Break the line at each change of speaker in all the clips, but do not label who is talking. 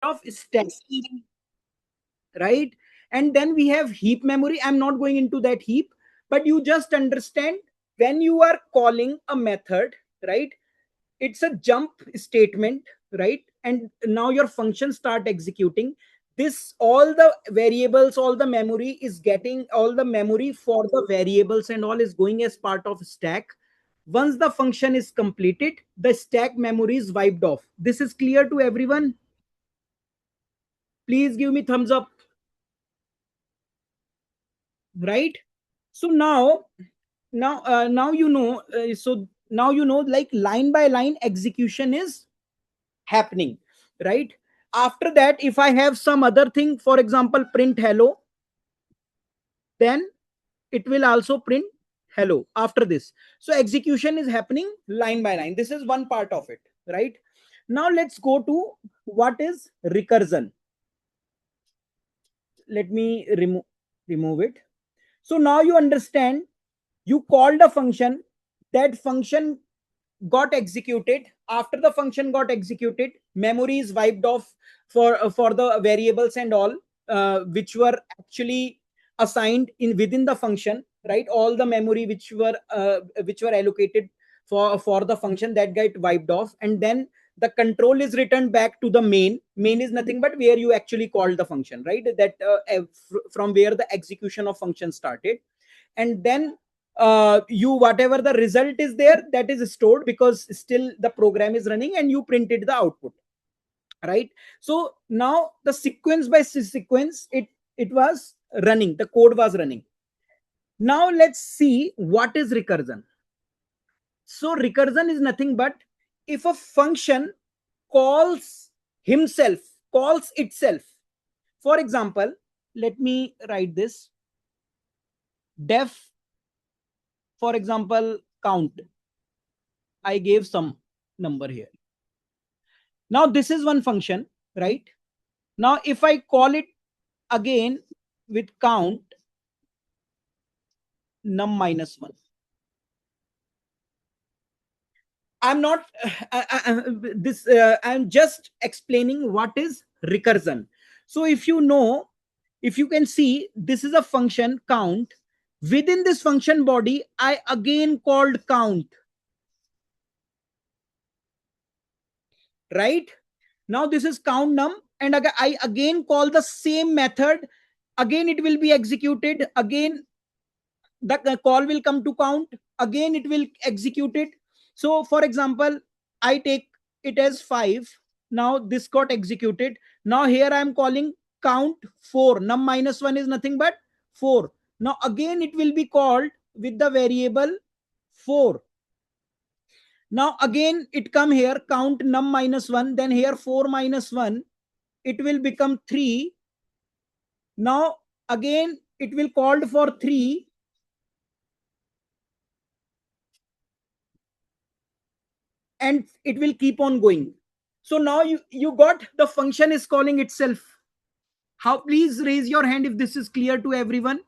of stacking, right? And then we have heap memory. I'm not going into that heap, but you just understand when you are calling a method, right? It's a jump statement, right? And now your function start executing. This, all the variables, all the memory is getting, all the memory for the variables and all is going as part of stack. Once the function is completed, the stack memory is wiped off. This is clear to everyone? Please give me thumbs up. Right? So now you know, so now you know, like line by line execution is happening, right? After that, if I have some other thing, for example print hello, then it will also print hello after this. So execution is happening line by line. This is one part of it, right? Now let's go to what is recursion. Let me remove it. So now you understand, you called a function, that function got executed. After the function got executed, memory is wiped off for the variables and all, which were actually assigned in within the function, right? All the memory which were allocated for the function, that got wiped off. And then the control is returned back to the main is nothing but where you actually called the function, right? That from where the execution of function started. And then you, whatever the result is there, that is stored, because still the program is running and you printed the output, right? So now the sequence by sequence, it was running, the code was running. Now let's see what is recursion. So recursion is nothing but if a function calls himself, calls itself. For example, let me write this: def, for example, count. I gave some number here. Now this is one function, right? Now if I call it again with count num minus 1, I'm not this I'm just explaining what is recursion. So if you know, if you can see, this is a function count. Within this function body, I again called count, right? Now this is count num, and I again call the same method. Again it will be executed. Again the call will come to count. Again it will execute it. So for example, I take it as 5. Now this got executed. Now here I am calling count 4. Num minus 1 is nothing but 4. Now again it will be called with the variable 4. Now again it come here, count num minus 1, then here 4 minus 1, it will become 3. Now again it will called for 3, and it will keep on going. So now you got the function is calling itself. How? Please raise your hand if this is clear to everyone.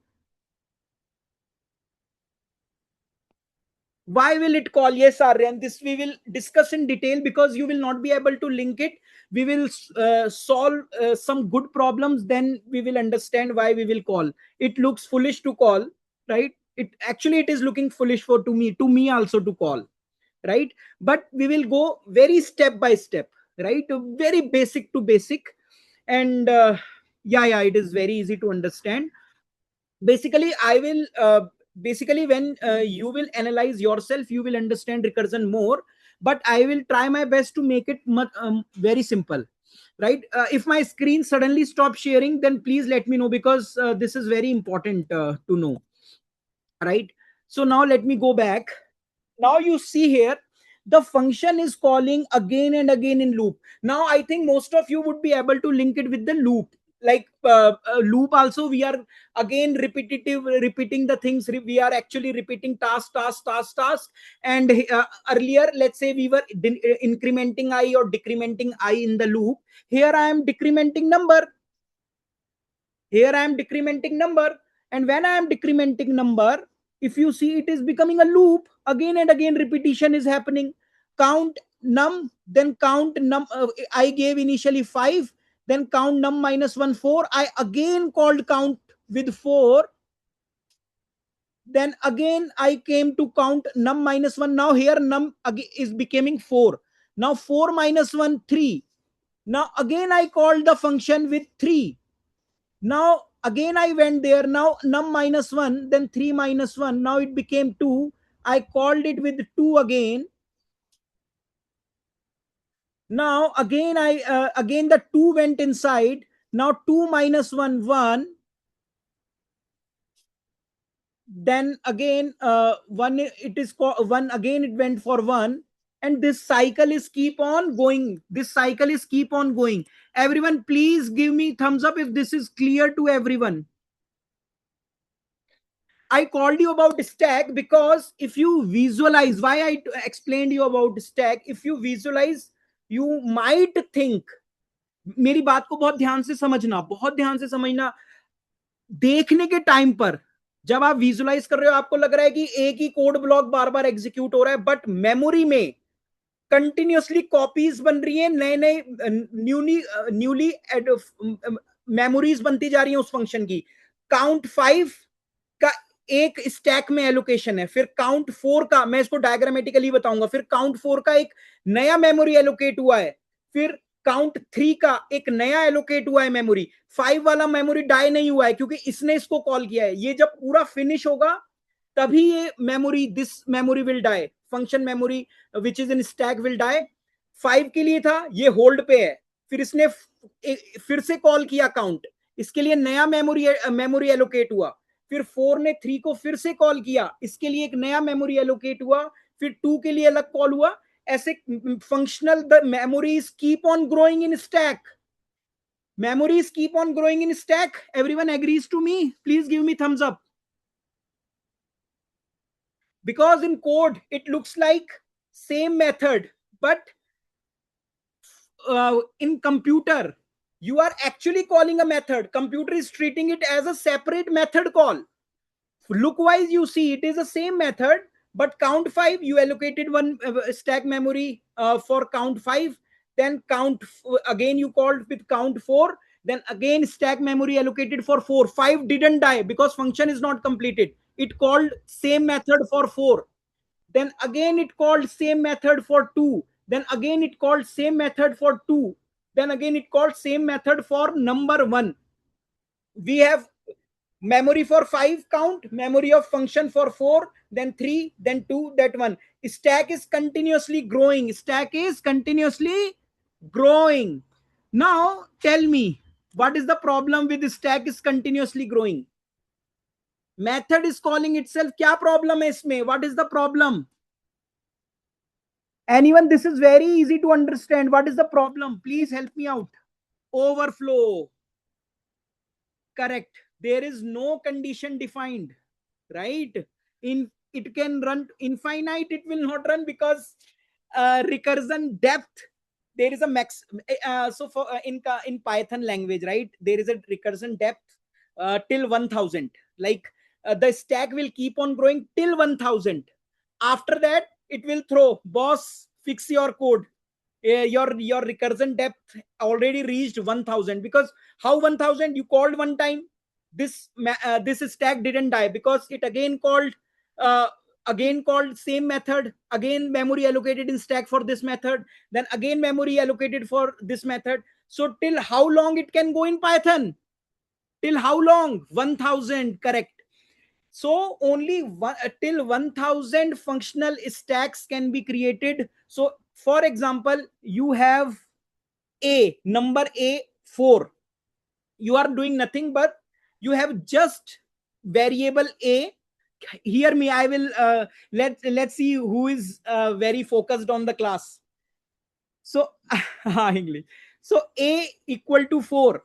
Why will it call? Yes, Aryan, this we will discuss in detail, because you will not be able to link it. We will solve some good problems, then we will understand why we will call. It looks foolish to call, right? It actually, it is looking foolish for to me also to call, right? But we will go very step by step, right? Very basic to basic. And yeah, it is very easy to understand. Basically I will basically when you will analyze yourself, you will understand recursion more. But I will try my best to make it very simple, right? If my screen suddenly stops sharing, then please let me know, because this is very important to know, right? So now let me go back. Now you see here, the function is calling again and again in loop. Now I think most of you would be able to link it with the loop. Like loop also, we are again repeating the things. We are actually repeating task. And earlier, let's say we were incrementing I or decrementing I in the loop. Here I am decrementing number. Here I am decrementing number. And when I am decrementing number, if you see, it is becoming a loop. Again and again repetition is happening. Count num, then count num. I gave initially 5, then count num minus 1 4. I again called count with 4. Then again I came to count num minus 1. Now here num is becoming 4. Now 4 minus 1 3. Now again I called the function with 3. Now again I went there. Now num minus 1, then 3 minus 1. Now it became 2. I called it with 2 again. Now again again the 2 went inside. Now 2 minus 1 1. Then again 1, it is 1 again, it went for 1. And this cycle is keep on going. This cycle is keep on going. Everyone please give me thumbs up if this is clear to everyone. I called you about stack because if you visualize, why I explained you about stack, if you visualize you might think, मेरी बात को बहुत ध्यान से समझना, बहुत ध्यान से समझना. देखने के टाइम पर जब आप विजुलाइज कर रहे हो आपको लग रहा है कि एक ही कोड ब्लॉक बार बार एग्जीक्यूट हो रहा है, बट मेमोरी में कंटिन्यूअसली कॉपीज बन रही है, नए नए न्यूली मेमोरीज बनती जा रही है उस फंक्शन की. काउंट 5 का एक स्टैक में एलोकेशन है, फिर काउंट 4 का, मैं इसको डायग्रामेटिकली बताऊंगा, फिर काउंट 4 का एक नया मेमोरी एलोकेट हुआ है, फिर काउंट 3 का एक नया एलोकेट हुआ है मेमोरी. 5 वाला मेमोरी डाई नहीं हुआ है क्योंकि इसने इसको कॉल किया है. ये जब पूरा फिनिश होगा तभी ये memory, this memory will die, function memory which is in stack will die. 5 के लिए था, ये होल्ड पे है, फिर इसने फिर से कॉल किया काउंट, इसके लिए नया मेमोरी एलोकेट हुआ. फिर 4 ने 3 को फिर से कॉल किया, इसके लिए एक नया मेमोरी एलोकेट हुआ, फिर 2 के लिए अलग कॉल हुआ. ऐसे functional the memories keep on growing in stack. Memories keep on growing in stack. Everyone agrees to me? Please give me thumbs up. Because in code it looks like same method, but in computer you are actually calling a method. Computer is treating it as a separate method call. Look wise you see it is the same method, but count 5 you allocated one stack memory for count 5. Then count again you called with count 4. Then again stack memory allocated for 4. 5 didn't die because function is not completed. It called same method for 4. Then again it called same method for 2. Then again it called same method for 2. Then again it called same method for number 1. We have memory for 5 count, memory of function for 4, then 3, then 2, that 1. Stack is continuously growing. Stack is continuously growing. Now tell me, what is the problem with the stack is continuously growing? Method is calling itself. Kya problem hai isme? What is the problem? Anyone? This is very easy to understand. What is the problem? Please help me out. Overflow. Correct. There is no condition defined, right? In it can run infinite, it will not run because recursion depth, there is a max. So for in Python language, right, there is a recursion depth till 1000. Like the stack will keep on growing till 1000. After that it will throw, boss, fix your code. Your recursion depth already reached 1000. Because how 1000? You called one time, this stack didn't die because it again called same method, again memory allocated in stack for this method, then again memory allocated for this method. So till how long it can go in Python? Till how long? 1000. Correct. So only till 1000 functional stacks can be created. So for example, you have number 4. You are doing nothing but you have just variable a. Hear me, I will let's see who is very focused on the class. So English. So a equal to 4.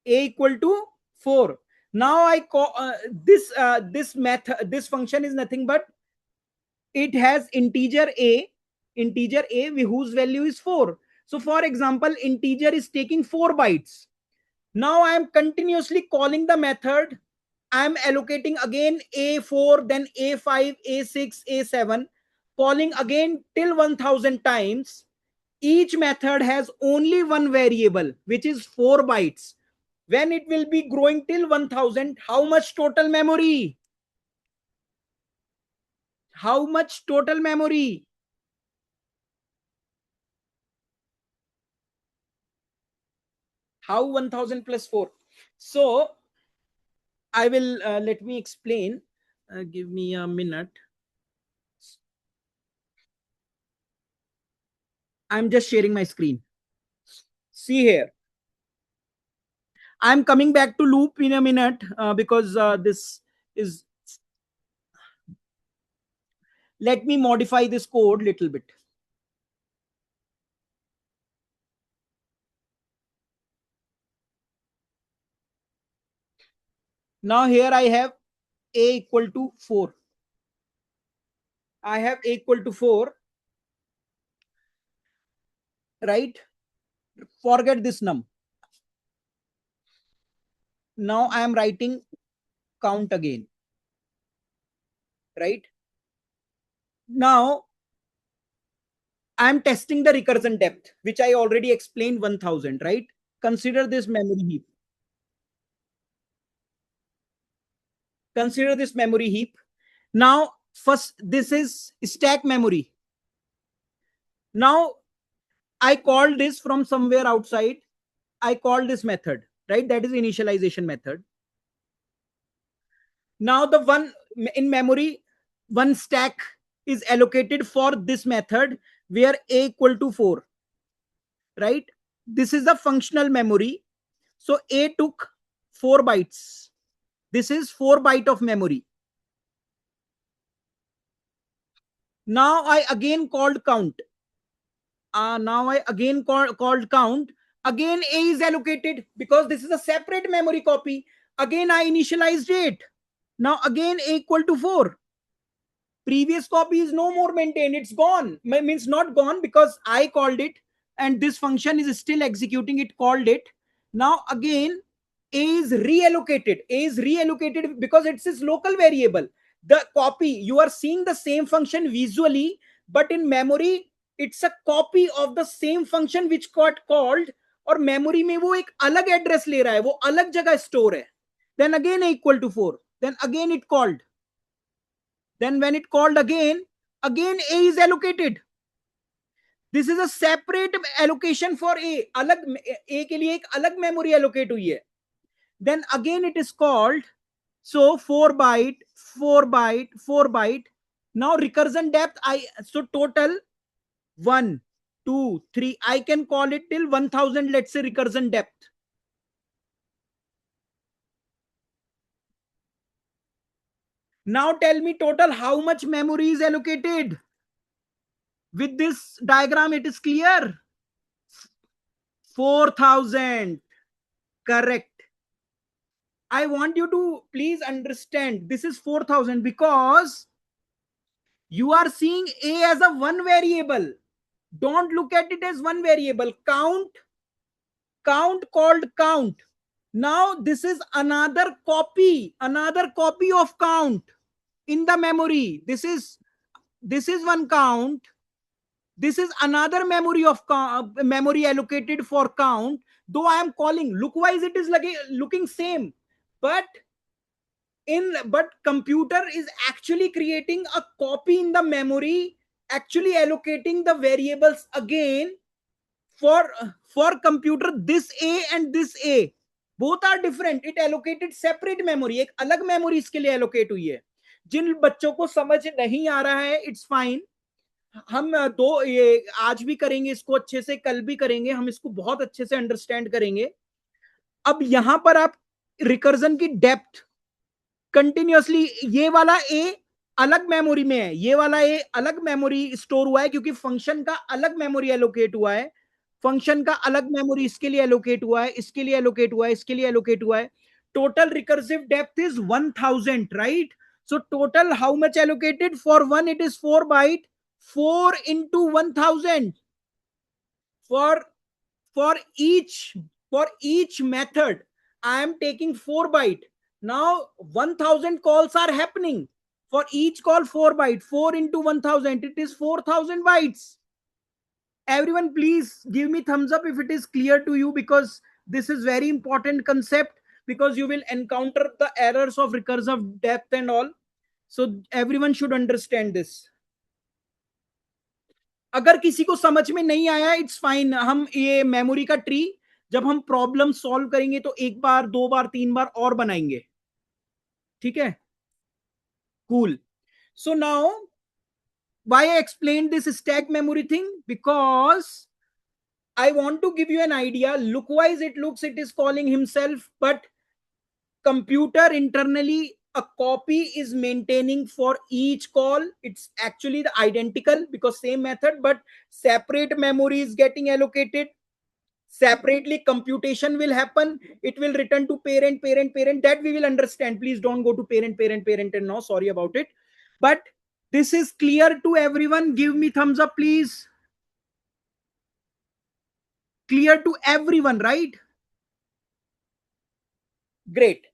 A equal to 4. Now I call this method, this function is nothing but it has integer a whose value is 4. So for example, integer is taking 4 bytes. Now I am continuously calling the method. I am allocating again A4, then A5, A6, A7, calling again till 1000 times. each method has only one variable, which is 4 bytes. When it will be growing till 1000, how much total memory? How much total memory? How 1000 plus 4? So I will let me explain. Give me a minute. I'm just sharing my screen. See here. I'm coming back to loop in a minute because this is. Let me modify this code little bit. Now here I have a equal to 4. I have a equal to 4, right? Forget this num. Now I am writing count again, right? Now I am testing the recursion depth, which I already explained 1000, right? Consider this memory heap. Consider this memory heap. Now, first, this is stack memory. Now, I called this from somewhere outside. I call this method, right? That is initialization method. Now, the one in memory, one stack is allocated for this method where a equal to 4, right? This is the functional memory. So, a took 4 bytes. This is 4 byte of memory. Now I again called count. Now I again called count. Again a is allocated because this is a separate memory copy. Again I initialized it. Now again a equal to 4. Previous copy is no more maintained. It's gone. Means not gone because I called it and this function is still executing. It called it. Now again a is reallocated. A is reallocated because it's its local variable. The copy, you are seeing the same function visually, but in memory it's a copy of the same function which got called. और memory में वो एक अलग address ले रहा है, वो अलग जगह स्टोर है. Then again a equal to 4. Then again it called. Then when it called again a is allocated. This is a separate allocation for a. अलग a के लिए एक अलग memory allocate हुई है. Then again it is called. So 4 byte, 4 byte, 4 byte. Now recursion depth, so total 1, 2, 3. I can call it till 1000, let's say recursion depth. Now tell me total how much memory is allocated. With this diagram, it is clear. 4000. Correct. I want you to please understand this is 4000 because you are seeing a as a one variable. Don't look at it as one variable. Count called count. Now this is another copy of count in the memory. This is one count. This is another memory of memory allocated for count. Though I am calling, look-wise it is looking same, but computer is actually creating a copy in the memory, actually allocating the variables again for computer. This a and this a both are different. It allocated separate memory. एक अलग memory इसके लिए allocate हुई है. जिन बच्चों को समझ नहीं आ रहा है, it's fine. हम ये आज भी करेंगे इसको अच्छे से, कल भी करेंगे, हम इसको बहुत अच्छे से अंडरस्टैंड करेंगे. अब यहां पर आप रिकर्जन की डेप्थ कंटिन्यूअसली, ये वाला ए अलग मेमोरी में है, ये वाला ए अलग मेमोरी स्टोर हुआ है क्योंकि फंक्शन का अलग मेमोरी एलोकेट हुआ है. फंक्शन का अलग मेमोरी इसके लिए एलोकेट हुआ है, इसके लिए एलोकेट हुआ है, इसके लिए एलोकेट हुआ है. Total recursive depth is 1000, right? So total how much allocated for one? It is 4 byte. 4 into 1000 for each method. I am taking 4 byte. Now 1000 calls are happening. For each call 4 byte. 4 into 1000, it is 4000 bytes. Everyone, please give me thumbs up if it is clear to you, because this is very important concept, because you will encounter the errors of recursive depth and all. So everyone should understand this. अगर किसी को समझ में नहीं आया, it's fine. हम ये memory का ट्री जब हम प्रॉब्लम सॉल्व करेंगे तो एक बार, दो बार, तीन बार और बनाएंगे. ठीक है? Cool. So now, why I explained this stack memory thing? Because I want to give you an idea. Look wise it looks, it is calling himself, but computer internally a copy is maintaining for each call. It's actually the identical because same method, but separate memory is getting allocated. Separately computation will happen. It will return to parent, parent, parent. That we will understand. Please don't go to parent, parent, parent and no, sorry about it. But this is clear to everyone. Give me thumbs up, please. Clear to everyone, right? Great.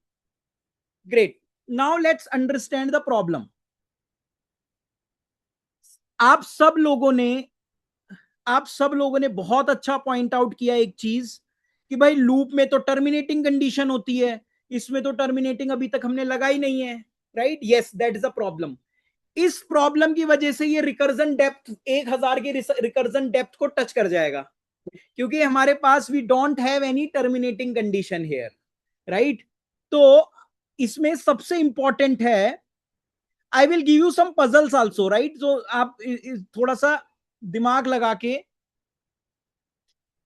Great. Now let's understand the problem. आप सब लोगों ने बहुत अच्छा point out किया एक चीज, कि भाई लूप में तो टर्मिनेटिंग कंडीशन होती है, इसमें तो टर्मिनेटिंग अभी तक हमने लगाई नहीं है. Right? Yes, that is a problem. इस प्रॉब्लम की वजह से ये रिकर्जन डेप्थ 1000 की रिकर्जन डेप्थ को टच कर जाएगा, क्योंकि हमारे पास we don't have any terminating condition here. Right? तो इसमें सबसे इंपॉर्टेंट है, I will give you some puzzles also. Right? तो आप थोड़ा सा दिमाग लगा के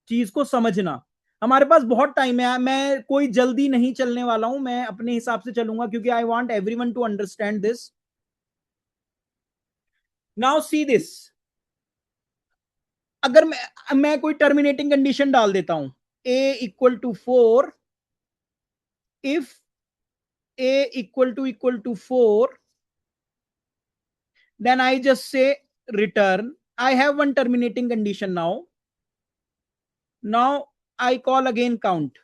चीज को समझना. हमारे पास बहुत टाइम है, मैं कोई जल्दी नहीं चलने वाला हूं, मैं अपने हिसाब से चलूंगा, क्योंकि I want everyone to understand this. Now see this. अगर मैं कोई टर्मिनेटिंग कंडीशन डाल देता हूं, a equal to 4, if a equal to 4, then I just say return. I have one terminating condition now. Now I call again count.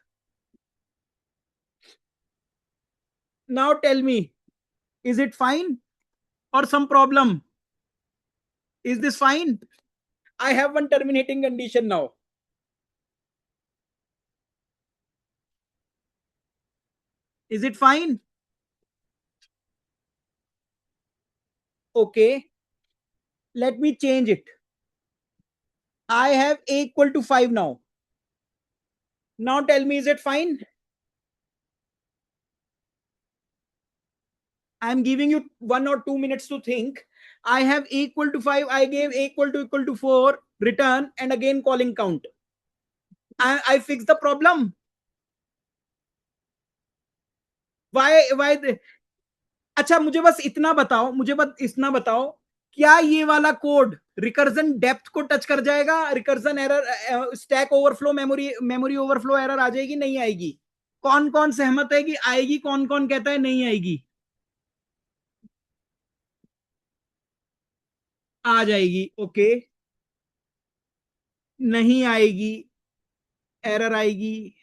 Now tell me, is it fine or some problem? Is this fine? I have one terminating condition now. Is it fine? Okay. Let me change it. I have a equal to 5 now. Now tell me, is it fine? I'm giving you 1 or 2 minutes to think. I have a equal to 5. I gave a equal to 4, return, and again calling count. I fix the problem. Why? अच्छा, मुझे बस इतना बताओ, क्या ये वाला code recursion depth को touch कर जाएगा? Recursion error, stack overflow, memory overflow error आ जाएगी, नहीं आएगी? कौन कौन सहमत है कि आएगी? कौन कौन कहता है नहीं आएगी? आ जाएगी. ओके. नहीं आएगी, एरर आएगी.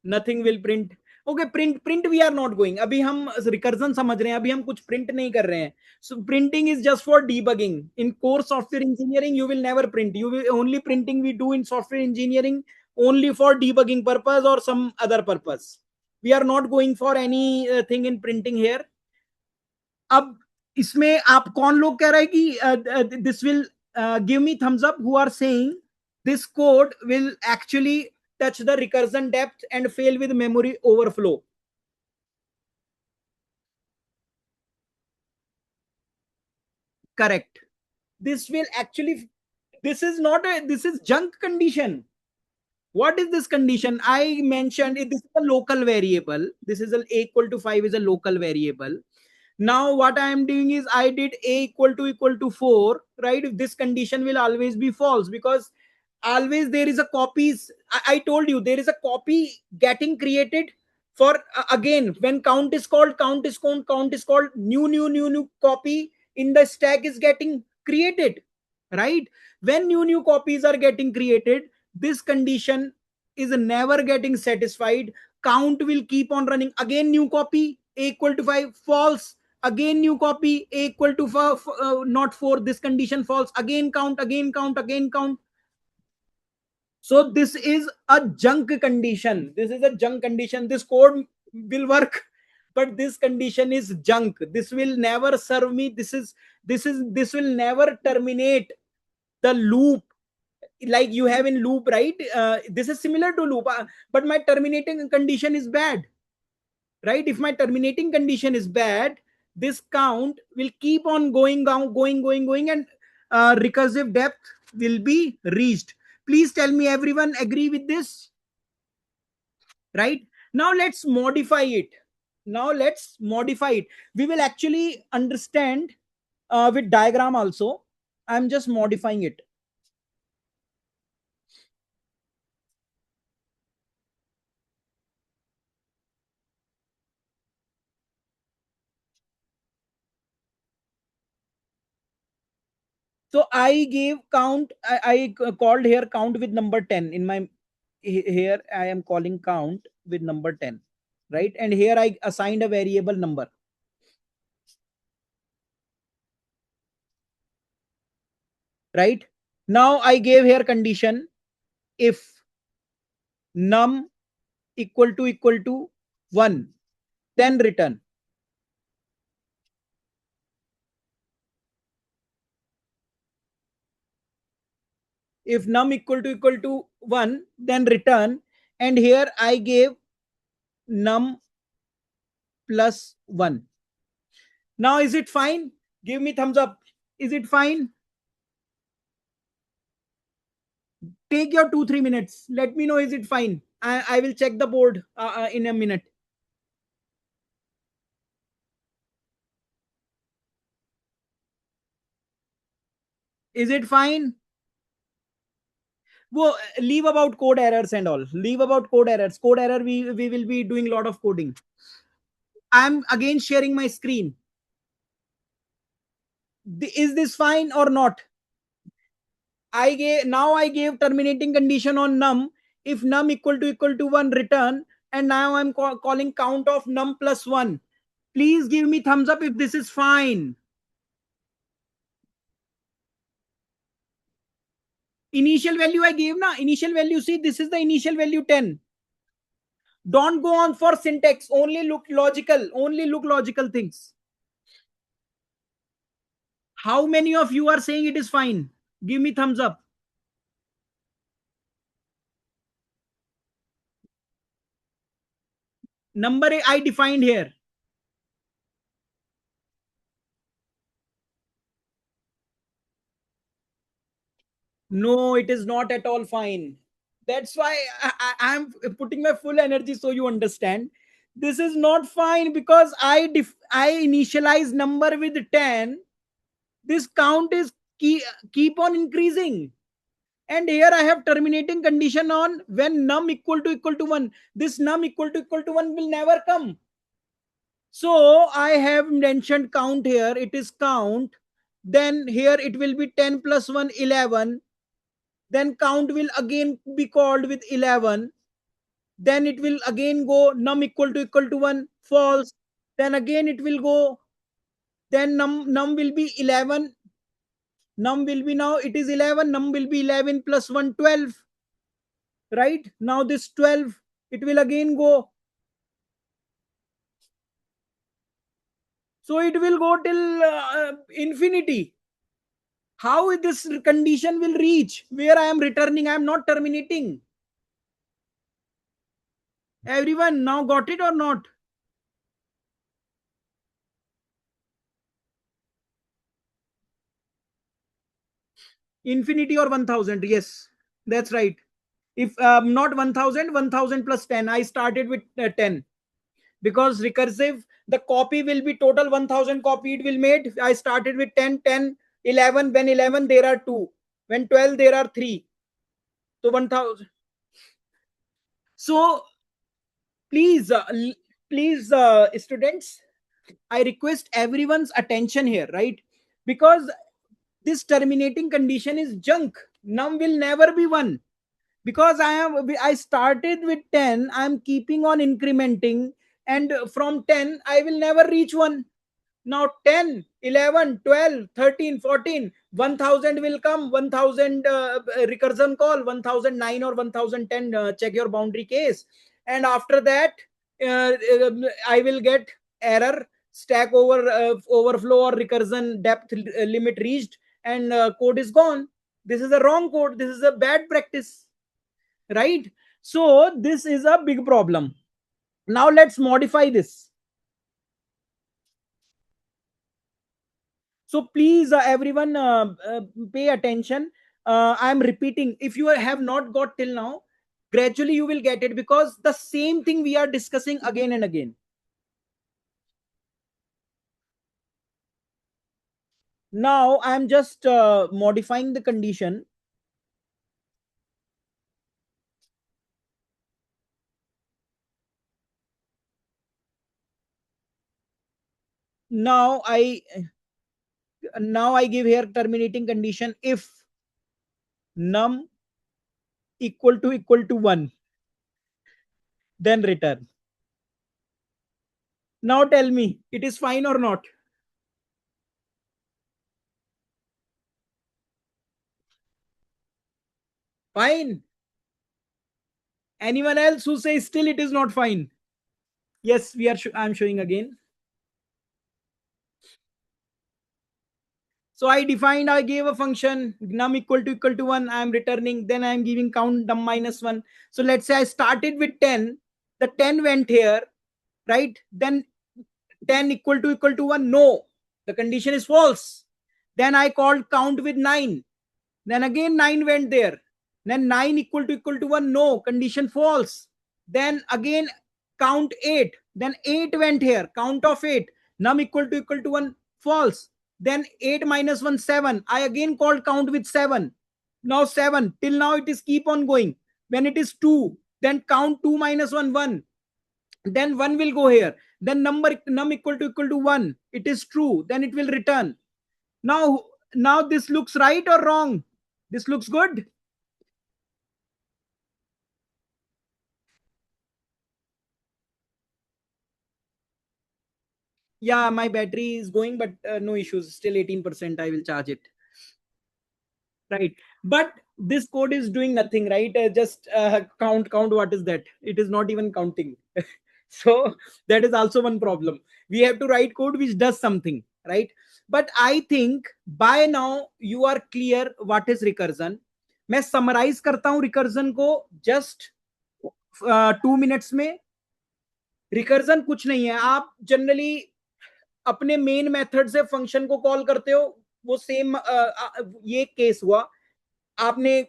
Nothing will print. Okay, print we are not going. अभी हम रिकर्जन समझ रहे हैं, अभी हम कुछ प्रिंट नहीं कर रहे हैं. So printing is just for debugging. In core software engineering you will never print. You will only printing we do in software engineering only for debugging purpose or some other purpose. We are not going for any thing in printing here. अब इसमें आप कौन लोग कह रहे हैं कि this will give me thumbs up who are saying this code will actually touch the recursion depth and fail with memory overflow? Correct. This will actually, this is not a, this is junk condition. What is this condition? I mentioned it, this is a local variable. This is a equal to 5 is a local variable. Now what I am doing is I did a equal to 4, right? This condition will always be false, because always there is a copies. I told you there is a copy getting created for again when count is called, count is called, new copy in the stack is getting created, right? When new copies are getting created, this condition is never getting satisfied. Count will keep on running. Again new copy, a equal to 5, false. again new copy, a equal to not 4, this condition false, again count, again count, again count. So this is a junk condition. This is a junk condition. This code will work, but this condition is junk. This will never serve me. This will never terminate the loop like you have in loop, right? This is similar to loop, but my terminating condition is bad, right? If my terminating condition is bad, this count will keep on going down, going, and recursive depth will be reached. Please tell me everyone agree with this, right? Now let's modify it. We will actually understand with diagram also. I'm just modifying it. So I gave count, I called here count with number 10 in my, here I am calling count with number 10, right? And here I assigned a variable number, right? Now I gave here condition, if num equal to 1, then return. If num equal to 1, then return. And here I gave num plus 1. Now is it fine? Give me thumbs up. Is it fine? Take your 2-3 minutes. Let me know, is it fine? I will check the board in a minute. Is it fine? Well, leave about code errors and all. Leave about code errors. Code error, we will be doing a lot of coding. I'm again sharing my screen. Is this fine or not? I gave terminating condition on num. If num equal to 1, return. And now I'm calling count of num plus 1. Please give me thumbs up if this is fine. Initial value I gave na. Initial value, see, this is the initial value 10. Don't go on for syntax. Only look logical. Only look logical things. How many of you are saying it is fine? Give me thumbs up. Number I defined here. No, it is not at all fine. That's why I'm putting my full energy so you understand. This is not fine because I initialize number with 10. This count is keep on increasing. And here I have terminating condition on when num equal to 1. This num equal to 1 will never come. So I have mentioned count here. It is count. Then here it will be 10 plus 1, 11. Then count will again be called with 11. Then it will again go num equal to 1, false. Then again it will go. Then num will be 11. Num will be, now it is 11. Num will be 11 plus 1, 12. Right? Now this 12, it will again go. So it will go till infinity. How this condition will reach where I am returning? I am not terminating. Everyone now got it or not? Infinity or 1000? Yes, that's right. If not 1000, 1000 plus 10, I started with 10 because recursive, the copy will be total 1000 copy it will made. I started with 10, 10, 11. When 11 there are 2, when 12 there are 3, so 1000. So please, please, students, I request everyone's attention here, right? Because this terminating condition is junk. Num will never be 1 because I started with 10. I'm keeping on incrementing, and from 10 I will never reach 1. Now 10, 11, 12, 13, 14, 1000 will come, 1000 recursion call, 1009 or 1010 check your boundary case. And after that, I will get error, stack overflow or recursion depth limit reached, and code is gone. This is a wrong code. This is a bad practice, right? So this is a big problem. Now let's modify this. So please, everyone, pay attention. I am repeating. If you have not got till now, gradually you will get it, because the same thing we are discussing again and again. Now I am just modifying the condition. Now I give here terminating condition if num equal to 1, then return. Now tell me, it is fine or not? Fine. Anyone else who says still it is not fine? Yes, we are. I'm showing again. So I gave a function num equal to 1. I am returning. Then I am giving count num minus 1. So let's say I started with 10. The 10 went here, right? Then 10 equal to 1. No, the condition is false. Then I called count with 9. Then again 9 went there. Then 9 equal to 1. No, condition false. Then again count 8. Then 8 went here. Count of 8. Num equal to 1. False. Then 8 minus 1, 7. I again called count with 7. Now 7. Till now it is keep on going. When it is 2, then count 2 minus 1, 1. Then 1 will go here. Then num equal to 1. It is true. Then it will return. Now this looks right or wrong? This looks good. Yeah, my battery is going, but no issues. Still 18%. I will charge it. Right. But this code is doing nothing, right? Just count. What is that? It is not even counting. So that is also one problem. We have to write code which does something, right? But I think by now you are clear what is recursion. मैं summarise करता हूं recursion को just 2 minutes में. Recursion कुछ नहीं है. आप generally अपने मेन मेथड से फंक्शन को कॉल करते हो. वो सेम ये केस हुआ. आपने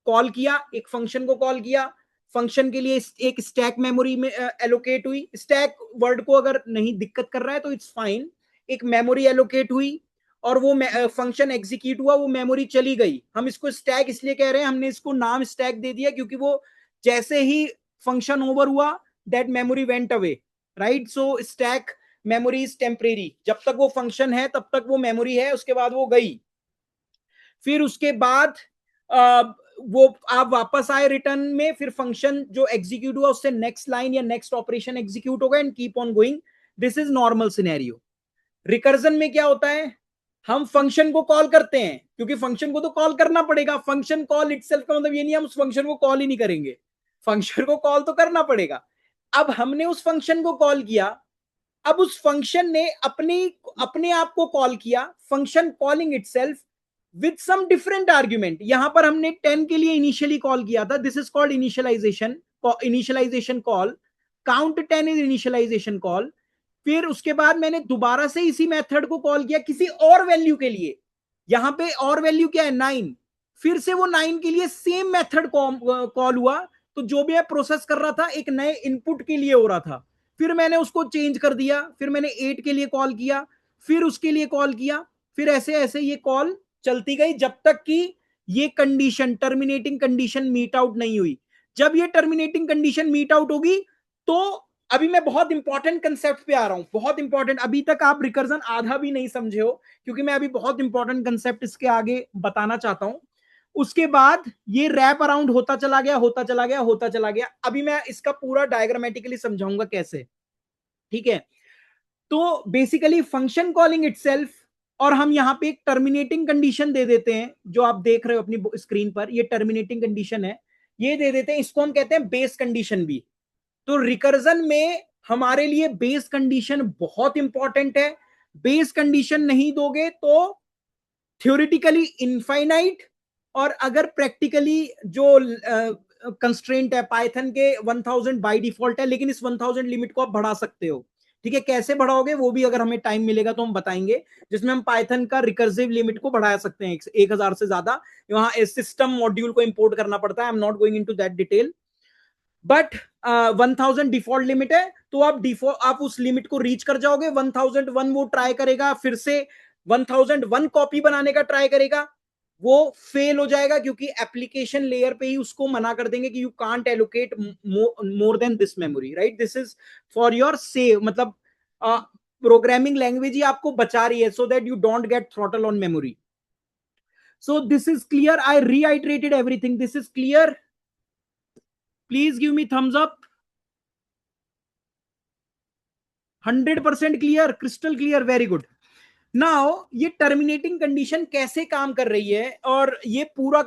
कॉल किया, एक फंक्शन को कॉल किया, फंक्शन के लिए एक स्टैक मेमोरी में एलोकेट हुई. स्टैक वर्ड को अगर नहीं दिक्कत कर रहा है तो इट्स फाइन. एक मेमोरी एलोकेट हुई और वो फंक्शन एग्जीक्यूट हुआ, वो मेमोरी चली गई. हम इसको स्टैक इसलिए कह रहे हैं, हमने इसको नाम स्टैक दे दिया क्योंकि वो जैसे ही फंक्शन ओवर हुआ that memory went away, right? So stack memory is temporary. जब तक वो फंक्शन है तब तक वो मेमोरी है, उसके बाद वो गई. फिर उसके बाद वो आप वापस आए रिटर्न में, फिर फंक्शन जो एग्जीक्यूट हुआ उससे नेक्स्ट लाइन या नेक्स्ट ऑपरेशन एग्जीक्यूट होगा and keep on going. This is normal scenario. Recursion में क्या होता है? हम फंक्शन को कॉल करते हैं क्योंकि फंक्शन को तो कॉल करना पड़ेगा. फंक्शन कॉल इटसेल्फ का मतलब ये नहीं हम उस फंक्शन को कॉल ही नहीं करेंगे. फंक्शन को कॉल तो करना पड़ेगा. अब हमने उस फंक्शन को कॉल किया. अब उस फंक्शन ने अपने आप को कॉल किया. Function calling itself with some different argument. यहां पर हमने 10 के लिए इनिशियली कॉल किया था. This is called initialization call. Count 10 is initialization call. फिर उसके बाद मैंने दोबारा से इसी मेथड को कॉल किया किसी और वैल्यू के लिए. यहां पे और वैल्यू क्या है? 9. फिर से वो 9 के लिए सेम मेथड कॉल हुआ. तो जो भी मैं प्रोसेस कर रहा था एक नए इनपुट के लिए हो रहा था. फिर मैंने उसको चेंज कर दिया. फिर मैंने 8 के लिए कॉल किया, फिर उसके लिए कॉल किया. फिर ऐसे ऐसे ये कॉल चलती गई जब तक कि ये condition terminating condition meet out नहीं हुई. जब ये टर्मिनेटिंग कंडीशन मीट आउट होगी तो अभी मैं बहुत इंपॉर्टेंट कंसेप्ट पे आ रहा हूं. बहुत इंपॉर्टेंट. अभी तक आप रिकर्जन आधा भी नहीं समझे हो क्योंकि मैं अभी बहुत इंपॉर्टेंट कंसेप्ट इसके आगे बताना चाहता हूं. उसके बाद ये रैप अराउंड होता चला गया, होता चला गया, होता चला गया. अभी मैं इसका पूरा डायग्रामेटिकली समझाऊंगा कैसे. ठीक है? तो बेसिकली फंक्शन कॉलिंग इटसेल्फ, और हम यहां पे एक टर्मिनेटिंग कंडीशन दे देते हैं, जो आप देख रहे हो अपनी स्क्रीन पर, ये टर्मिनेटिंग कंडीशन है, ये दे देते हैं, इसको हम कहते हैं बेस कंडीशन भी। तो रिकर्जन में हमारे लिए बेस कंडीशन बहुत इंपॉर्टेंट है। बेस कंडीशन नहीं दोगे तो थ्योरेटिकली इनफाइनाइट, और अगर प्रैक्टिकली जो कंस्ट्रेंट है पाइथन के 1000 बाय डिफॉल्ट है, लेकिन इस 1000 लिमिट को आप बढ़ा सकते हो। ठीक है, कैसे बढ़ाओगे वो भी अगर हमें टाइम मिलेगा तो हम बताएंगे, जिसमें हम पाइथन का रिकर्सिव लिमिट को बढ़ा सकते हैं 1000 से ज्यादा। वहां सिस्टम मॉड्यूल को इंपोर्ट करना पड़ता है, आई am not going into that detail, but 1000 default limit है, तो आप उस लिमिट को रीच कर जाओगे। 1001 वो ट्राई करेगा, फिर से 1001 कॉपी बनाने का ट्राई करेगा, वो फेल हो जाएगा, क्योंकि एप्लीकेशन लेयर पे ही उसको मना कर देंगे कि you can't allocate more than this memory, right. This is for your save, मतलब प्रोग्रामिंग लैंग्वेज ही आपको बचा रही है, so that you don't get throttle on memory. So this is clear, I रीआइटरेटेड everything, this is clear, please give me thumbs up. 100% clear, crystal clear, very good. Now ये terminating condition कैसे काम कर रही है, और ये पूरा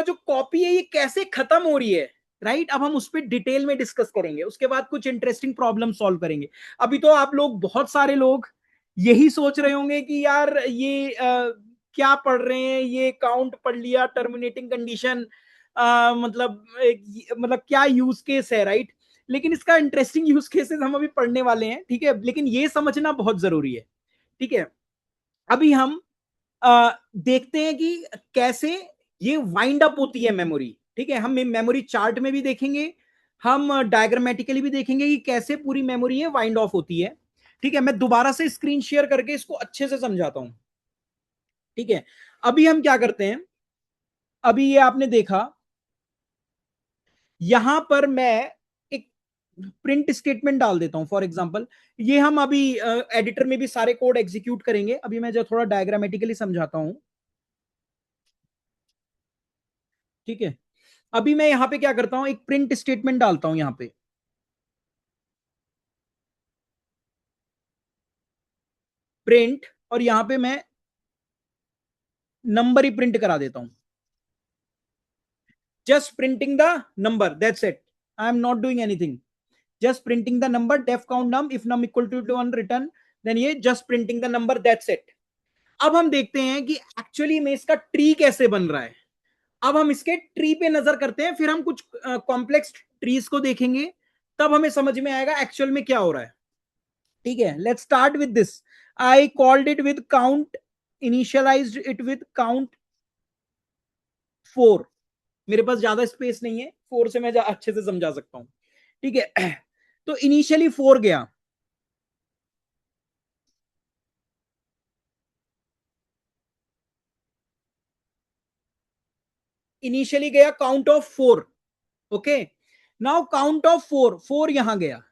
जो कॉपी है ये कैसे खत्म हो रही है, राइट। अब हम उस पर डिटेल में डिस्कस करेंगे, उसके बाद कुछ इंटरेस्टिंग प्रॉब्लम सॉल्व करेंगे। अभी तो आप लोग, बहुत सारे लोग यही सोच रहे होंगे कि यार ये क्या पढ़ रहे हैं, ये काउंट पढ़ लिया, टर्मिनेटिंग कंडीशन, मतलब क्या यूज केस है, राइट। लेकिन इसका इंटरेस्टिंग यूज केसेस हम अभी पढ़ने वाले हैं, ठीक है, लेकिन ये समझना बहुत जरूरी है, ठीक है। अभी हम देखते हैं कि कैसे ये वाइंड अप होती है मेमोरी, ठीक है। हम मेमोरी चार्ट में भी देखेंगे, हम डायग्रामेटिकली भी देखेंगे कि कैसे पूरी मेमोरी है वाइंड ऑफ होती है, ठीक है। मैं दोबारा से स्क्रीन शेयर करके इसको अच्छे से समझाता हूं, ठीक है। अभी हम क्या करते हैं, अभी ये आपने देखा, यहां पर मैं एक प्रिंट स्टेटमेंट डाल देता हूं फॉर एग्जांपल। ये हम अभी एडिटर में भी सारे कोड एग्जीक्यूट करेंगे, अभी मैं जो थोड़ा डायग्रामेटिकली समझाता हूं, ठीक है। अभी मैं यहां पे क्या करता हूं, एक प्रिंट स्टेटमेंट डालता हूं यहां पे, प्रिंट, और यहां पे मैं नंबर ही प्रिंट करा देता हूं, just printing the number, that's it, I am not doing anything, just printing the number, def count num, if num equal to 1 return, then ये just printing the number, that's it. अब हम देखते हैं कि actually में इसका tree कैसे बन रहा है। अब हम इसके ट्री पे नजर करते हैं, फिर हम कुछ कॉम्प्लेक्स ट्रीज को देखेंगे, तब हमें समझ में आएगा एक्चुअल में क्या हो रहा है, ठीक है। Let's start with this, I called it with count, initialised it with count 4, मेरे पास ज्यादा स्पेस नहीं है, 4 से मैं अच्छे से समझा सकता हूं, ठीक है। तो इनिशियली 4 गया, इनिशियली गया count of 4, okay. Now count of 4, 4 यहां गया।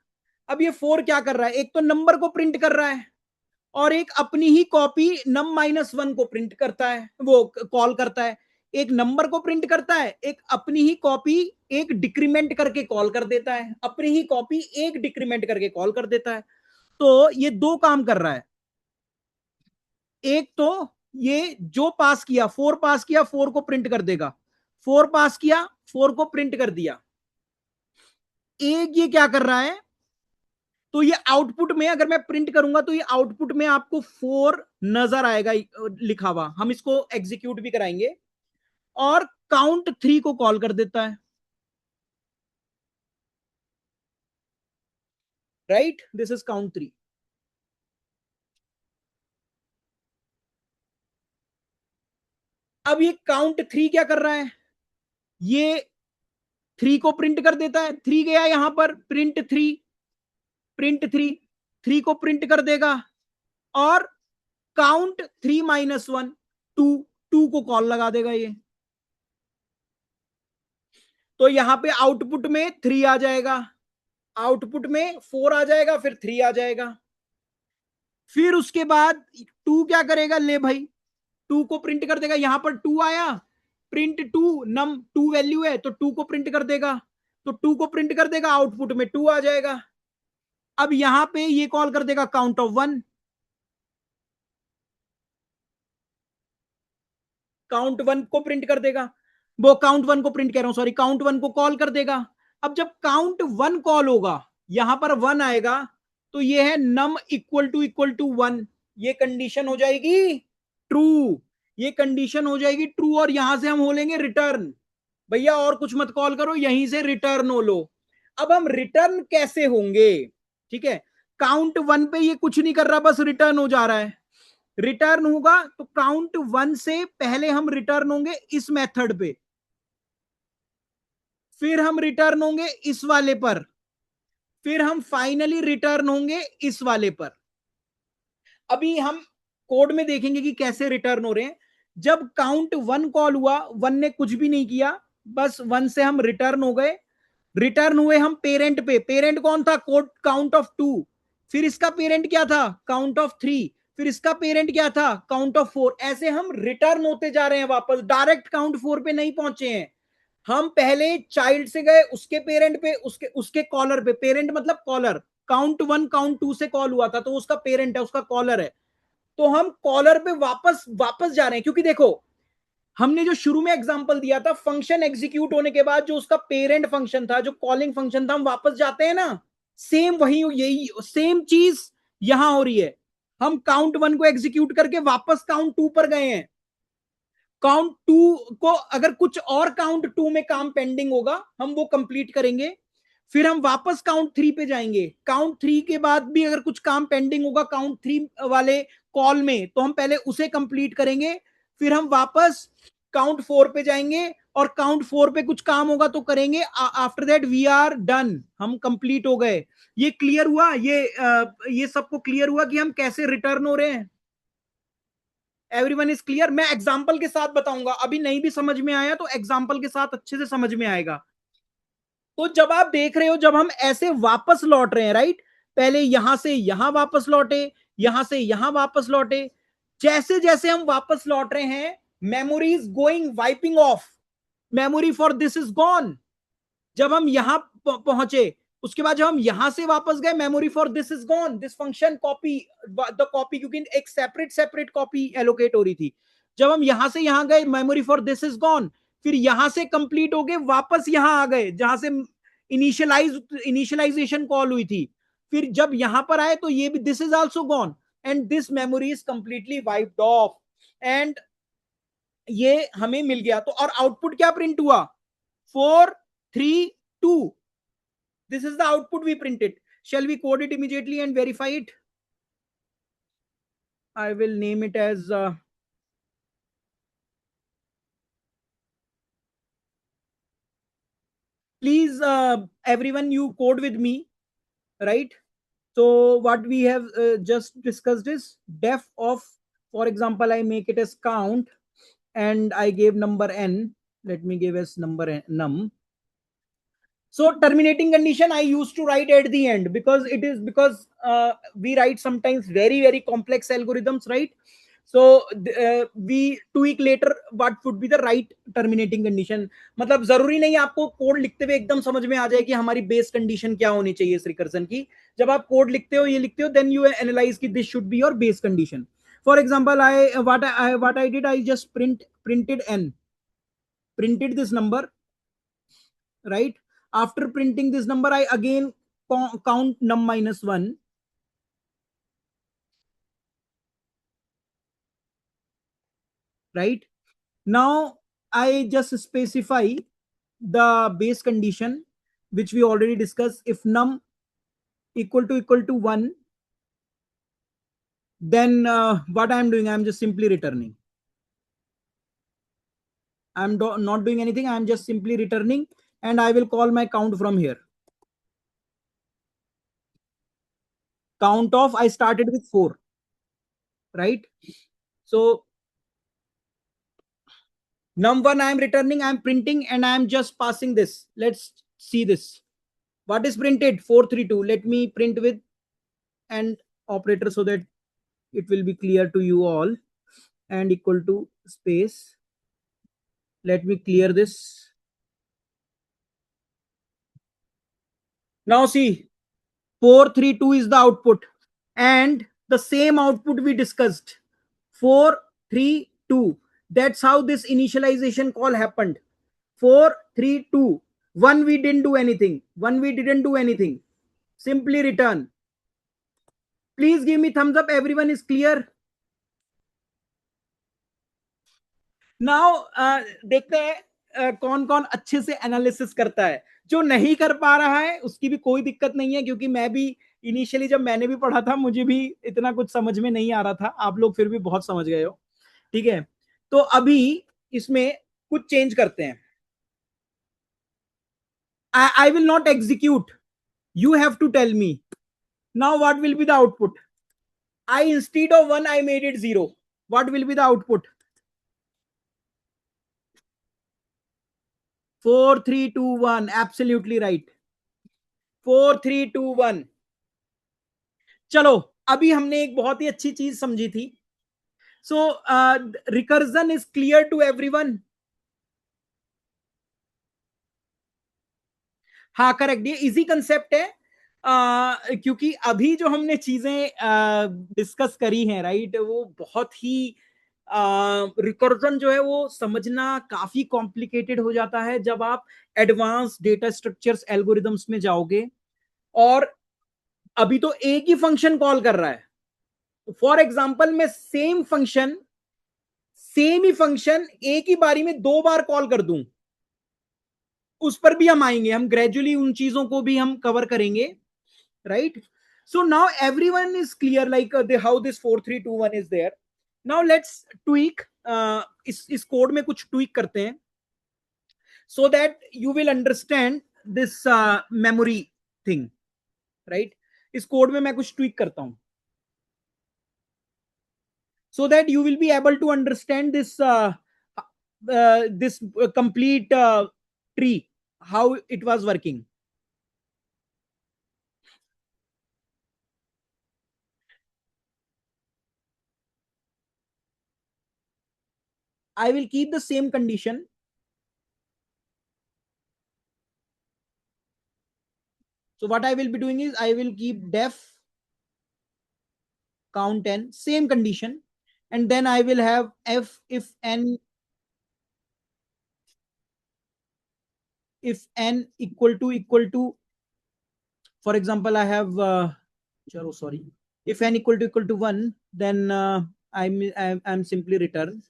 अब ये 4 क्या कर रहा है, एक तो नंबर को प्रिंट कर रहा है, और एक अपनी ही कॉपी num-1 को प्रिंट करता है, वो कॉल करता है। एक नंबर को प्रिंट करता है, एक अपनी ही कॉपी एक डिक्रीमेंट करके कॉल कर देता है, अपनी ही कॉपी एक डिक्रीमेंट करके कॉल कर देता है। तो ये दो काम कर रहा है, एक तो ये जो पास किया, 4 पास किया, 4 को प्रिंट कर देगा, 4 पास किया, 4 को प्रिंट कर दिया। एक ये क्या कर रहा है, तो ये आउटपुट में अगर मैं प्रिंट करूंगा तो ये आउटपुट में आपको 4 नजर आएगा लिखा हुआ, हम इसको एग्जीक्यूट भी कराएंगे, और काउंट 3 को कॉल कर देता है, राइट, दिस इज काउंट 3। अब ये काउंट 3 क्या कर रहा है, ये 3 को प्रिंट कर देता है, 3 गया यहां पर, प्रिंट 3, प्रिंट 3, 3 को प्रिंट कर देगा, और काउंट 3 - 1, 2, 2 को कॉल लगा देगा ये। तो यहां पे आउटपुट में 3 आ जाएगा, आउटपुट में 4 आ जाएगा, फिर 3 आ जाएगा। फिर उसके बाद 2 क्या करेगा, ले भाई 2 को प्रिंट कर देगा, यहां पर 2 आया, प्रिंट 2, नम 2 वैल्यू है तो 2 को प्रिंट कर देगा, तो 2 को प्रिंट कर देगा, आउटपुट में 2 आ जाएगा। अब यहां पे ये कॉल कर देगा काउंट ऑफ 1, काउंट 1 को प्रिंट कर देगा, वो काउंट 1 को प्रिंट कह रहा हूं, सॉरी, काउंट 1 को कॉल कर देगा। अब जब काउंट 1 कॉल होगा, यहां पर 1 आएगा, तो ये है नम इक्वल टू 1, ये कंडीशन हो जाएगी ट्रू, ये कंडीशन हो जाएगी ट्रू, और यहां से हम हो लेंगे रिटर्न। भैया और कुछ मत कॉल करो, यहीं से रिटर्न हो लो। अब हम रिटर्न कैसे होंगे? ठीक है, काउंट 1 पे ये कुछ नहीं कर रहा, बस रिटर्न हो जा रहा है। रिटर्न होगा तो काउंट 1 से पहले हम रिटर्न होंगे इस मेथड पे, फिर हम रिटर्न होंगे इस वाले पर, फिर हम फाइनली रिटर्न होंगे इस वाले पर। अभी हम कोड में देखेंगे कि कैसे रिटर्न हो रहे हैं। जब काउंट 1 कॉल हुआ, 1 ने कुछ भी नहीं किया, बस 1 से हम रिटर्न हो गए। रिटर्न हुए हम पेरेंट पे, पेरेंट कौन था? कोड काउंट ऑफ 2, फिर इसका पेरेंट क्या था? काउंट ऑफ 3, फिर इसका पेरेंट क्या था? Count of 4। ऐसे हम रिटर्न होते जा रहे हैं वापस, डायरेक्ट काउंट 4 पे नहीं पहुंचे हैं। हम पहले चाइल्ड से गए उसके पेरेंट पे, उसके उसके कॉलर पे, पेरेंट मतलब कॉलर, काउंट 1 काउंट 2 से कॉल हुआ था तो उसका पेरेंट है, उसका कॉलर है, तो हम कॉलर पे वापस वापस जा रहे हैं। क्योंकि देखो, हमने जो शुरू में एग्जांपल दिया था, फंक्शन एग्जीक्यूट होने के बाद जो उसका पेरेंट फंक्शन था, जो कॉलिंग फंक्शन था, हम वापस जाते हैं ना, सेम वही, यही सेम चीज यहां हो रही है। हम काउंट 1 को एग्जीक्यूट करके वापस काउंट 2 पर गए हैं। काउंट 2 को अगर कुछ और काउंट 2 में काम पेंडिंग होगा, हम वो कंप्लीट करेंगे, फिर हम वापस काउंट 3 पे जाएंगे। काउंट 3 के बाद भी अगर कुछ काम पेंडिंग होगा काउंट 3 वाले कॉल में, तो हम पहले उसे कंप्लीट करेंगे, फिर हम वापस काउंट 4 पे जाएंगे, और काउंट 4 पे कुछ काम होगा तो करेंगे। After that we are done, हम कंप्लीट हो गए। ये क्लियर हुआ? ये सबको क्लियर हुआ कि हम कैसे रिटर्न हो रहे हैं? Everyone is clear? मैं एग्जांपल के साथ बताऊंगा, अभी नहीं भी समझ में आया तो एग्जांपल के साथ अच्छे से समझ में आएगा। तो जब आप देख रहे हो, जब हम ऐसे वापस लौट रहे हैं, राइट, पहले यहां से यहां वापस लौटे, यहां से यहां वापस लौटे, जैसे जैसे हम वापस लौट रहे हैं, memory is going wiping of, memory for this is gone. जब हम यहां पहुंचे, उसके बाद जब हम यहां से वापस गए, memory for this is gone, this function copy the copy, क्योंकि एक सेपरेट सेपरेट कॉपी एलोकेट हो रही थी। जब हम यहां से यहां गए, memory for this is gone, फिर यहां से कंप्लीट हो गए, वापस यहां आ गए जहां से इनिशियलाइजेशन कॉल हुई थी। फिर जब यहां पर आए तो ये भी this is also gone, and this memory is completely wiped off, and ये हमें मिल गया। तो और आउटपुट क्या प्रिंट हुआ? 4 3 2, this is the output we printed. Shall we code it immediately and verify it? I will name it as please everyone, you code with me, right? So what we have just discussed is def of, for example, I make it as count and I gave number n. Let me give as number n, num. So terminating condition I used to write at the end, because it is because we write sometimes very complex algorithms, right? So we tweak later what would be the right terminating condition. मतलब जरूरी नहीं आपको code लिखते हुए एकदम समझ में आ जाए कि हमारी बेस कंडीशन क्या होनी चाहिए इस रिकर्जन की। जब आप कोड लिखते हो, ये लिखते हो, देन यू एनालाइज कि this should be your base condition. For example, I did, I just printed n, printed this number, right? After printing this number, I again count num minus 1, right? Now I just specify the base condition which we already discussed. If num equal to 1, then what I am doing, I am just simply returning. I am not doing anything, I am just simply returning, and I will call my count from here. Count of, I started with 4, right? So num1 I am returning, I am printing, and I am just passing this. Let's see this. What is printed? 432. Let me print with and operator so that it will be clear to you all. And equal to space. Let me clear this. Now see, 432 is the output, and the same output we discussed, 432. That's how this initialization call happened. 432. One we didn't do anything, one we didn't do anything, simply return. Please give me thumbs up, everyone is clear. Now देखते हैं कौन कौन अच्छे से analysis करता है. जो नहीं कर पा रहा है उसकी भी कोई दिक्कत नहीं है, क्योंकि मैं भी इनिशियली जब मैंने भी पढ़ा था मुझे भी इतना कुछ समझ में नहीं आ रहा था. आप लोग फिर भी बहुत समझ गए हो. ठीक है, तो अभी इसमें कुछ चेंज करते हैं. I will not execute. You have to tell me. Now what will be the output? Instead of 1, I made it 0. What will be the output? 4321. Absolutely right. 4321. चलो, अभी हमने एक बहुत ही अच्छी चीज समझी थी. So recursion is clear to everyone. हाँ करेक्ट, ये इजी कंसेप्ट है. क्योंकि अभी जो हमने चीजें डिस्कस करी हैं, राइट, वो बहुत ही रिकर्जन जो है वो समझना काफी कॉम्प्लिकेटेड हो जाता है जब आप एडवांस डेटा स्ट्रक्चर्स एल्गोरिदम्स में जाओगे. और अभी तो एक ही फंक्शन कॉल कर रहा है. फॉर एग्जाम्पल मैं सेम ही फंक्शन एक ही बारी में 2 बार कॉल कर दूं, उस पर भी हम आएंगे. हम ग्रेजुअली उन चीजों को भी हम कवर करेंगे, right. So now everyone is clear like how this 4321 is there. Now let's tweak. इस कोड में कुछ ट्वीक करते हैं so that you will understand this memory thing, right. इस कोड में मैं कुछ ट्वीक करता हूं so that you will be able to understand this complete tree, how it was working. I will keep the same condition. So what I will be doing is I will keep def count n, same condition, and then I will have f if n equal to, for example I have sorry, if n equal to 1, then I'm simply return.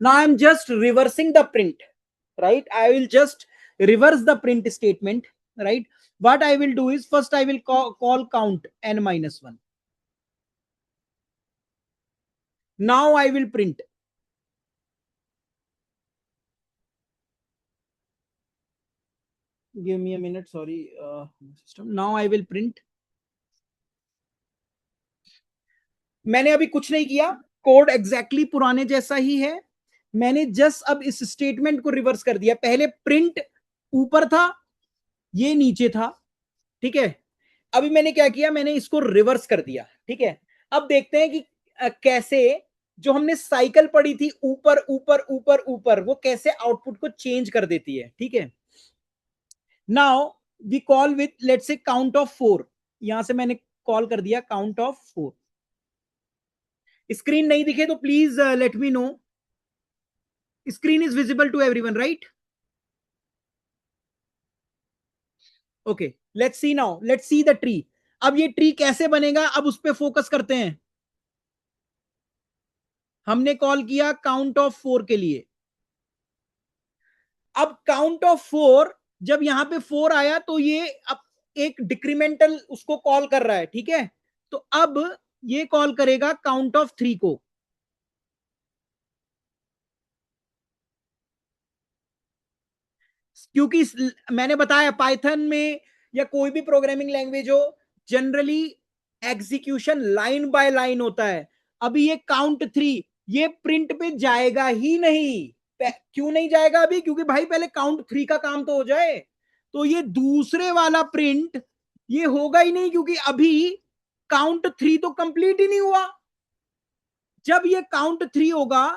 Now I'm just reversing the print, right. I will just reverse the print statement, right. What I will do is first I will call count n minus 1. Now I will print. Give me a minute, sorry, system. Now I will print. मैंने अभी कुछ नहीं किया, code exactly पुराने जैसा ही है. मैंने just अब इस स्टेटमेंट को रिवर्स कर दिया. पहले प्रिंट ऊपर था, ये नीचे था, ठीक है. अभी मैंने क्या किया, मैंने इसको रिवर्स कर दिया, ठीक है. अब देखते हैं कि कैसे जो हमने साइकिल पढ़ी थी ऊपर ऊपर ऊपर ऊपर, वो कैसे आउटपुट को चेंज कर देती है, ठीक है. Now we call with let's say count of 4. यहां से मैंने कॉल कर दिया काउंट ऑफ 4. स्क्रीन नहीं दिखे तो please let me know. Screen is visible to everyone, right. Okay, let's see now, let's see the tree. अब ये ट्री कैसे बनेगा, अब उस पर फोकस करते हैं. हमने कॉल किया काउंट ऑफ 4 के लिए. अब काउंट ऑफ 4, जब यहां पे 4 आया तो ये अब एक डिक्रीमेंटल उसको कॉल कर रहा है, ठीक है. तो अब ये कॉल करेगा काउंट ऑफ 3 को. क्योंकि मैंने बताया पाइथन में या कोई भी प्रोग्रामिंग लैंग्वेज हो, generally execution line by line होता है. अभी ये काउंट 3 ये प्रिंट पे जाएगा ही नहीं. क्यों नहीं जाएगा अभी, क्योंकि भाई पहले काउंट 3 का काम तो हो जाए. तो ये दूसरे वाला प्रिंट ये होगा ही नहीं, क्योंकि अभी काउंट 3 तो कंप्लीट ही नहीं हुआ. जब ये काउंट 3 होगा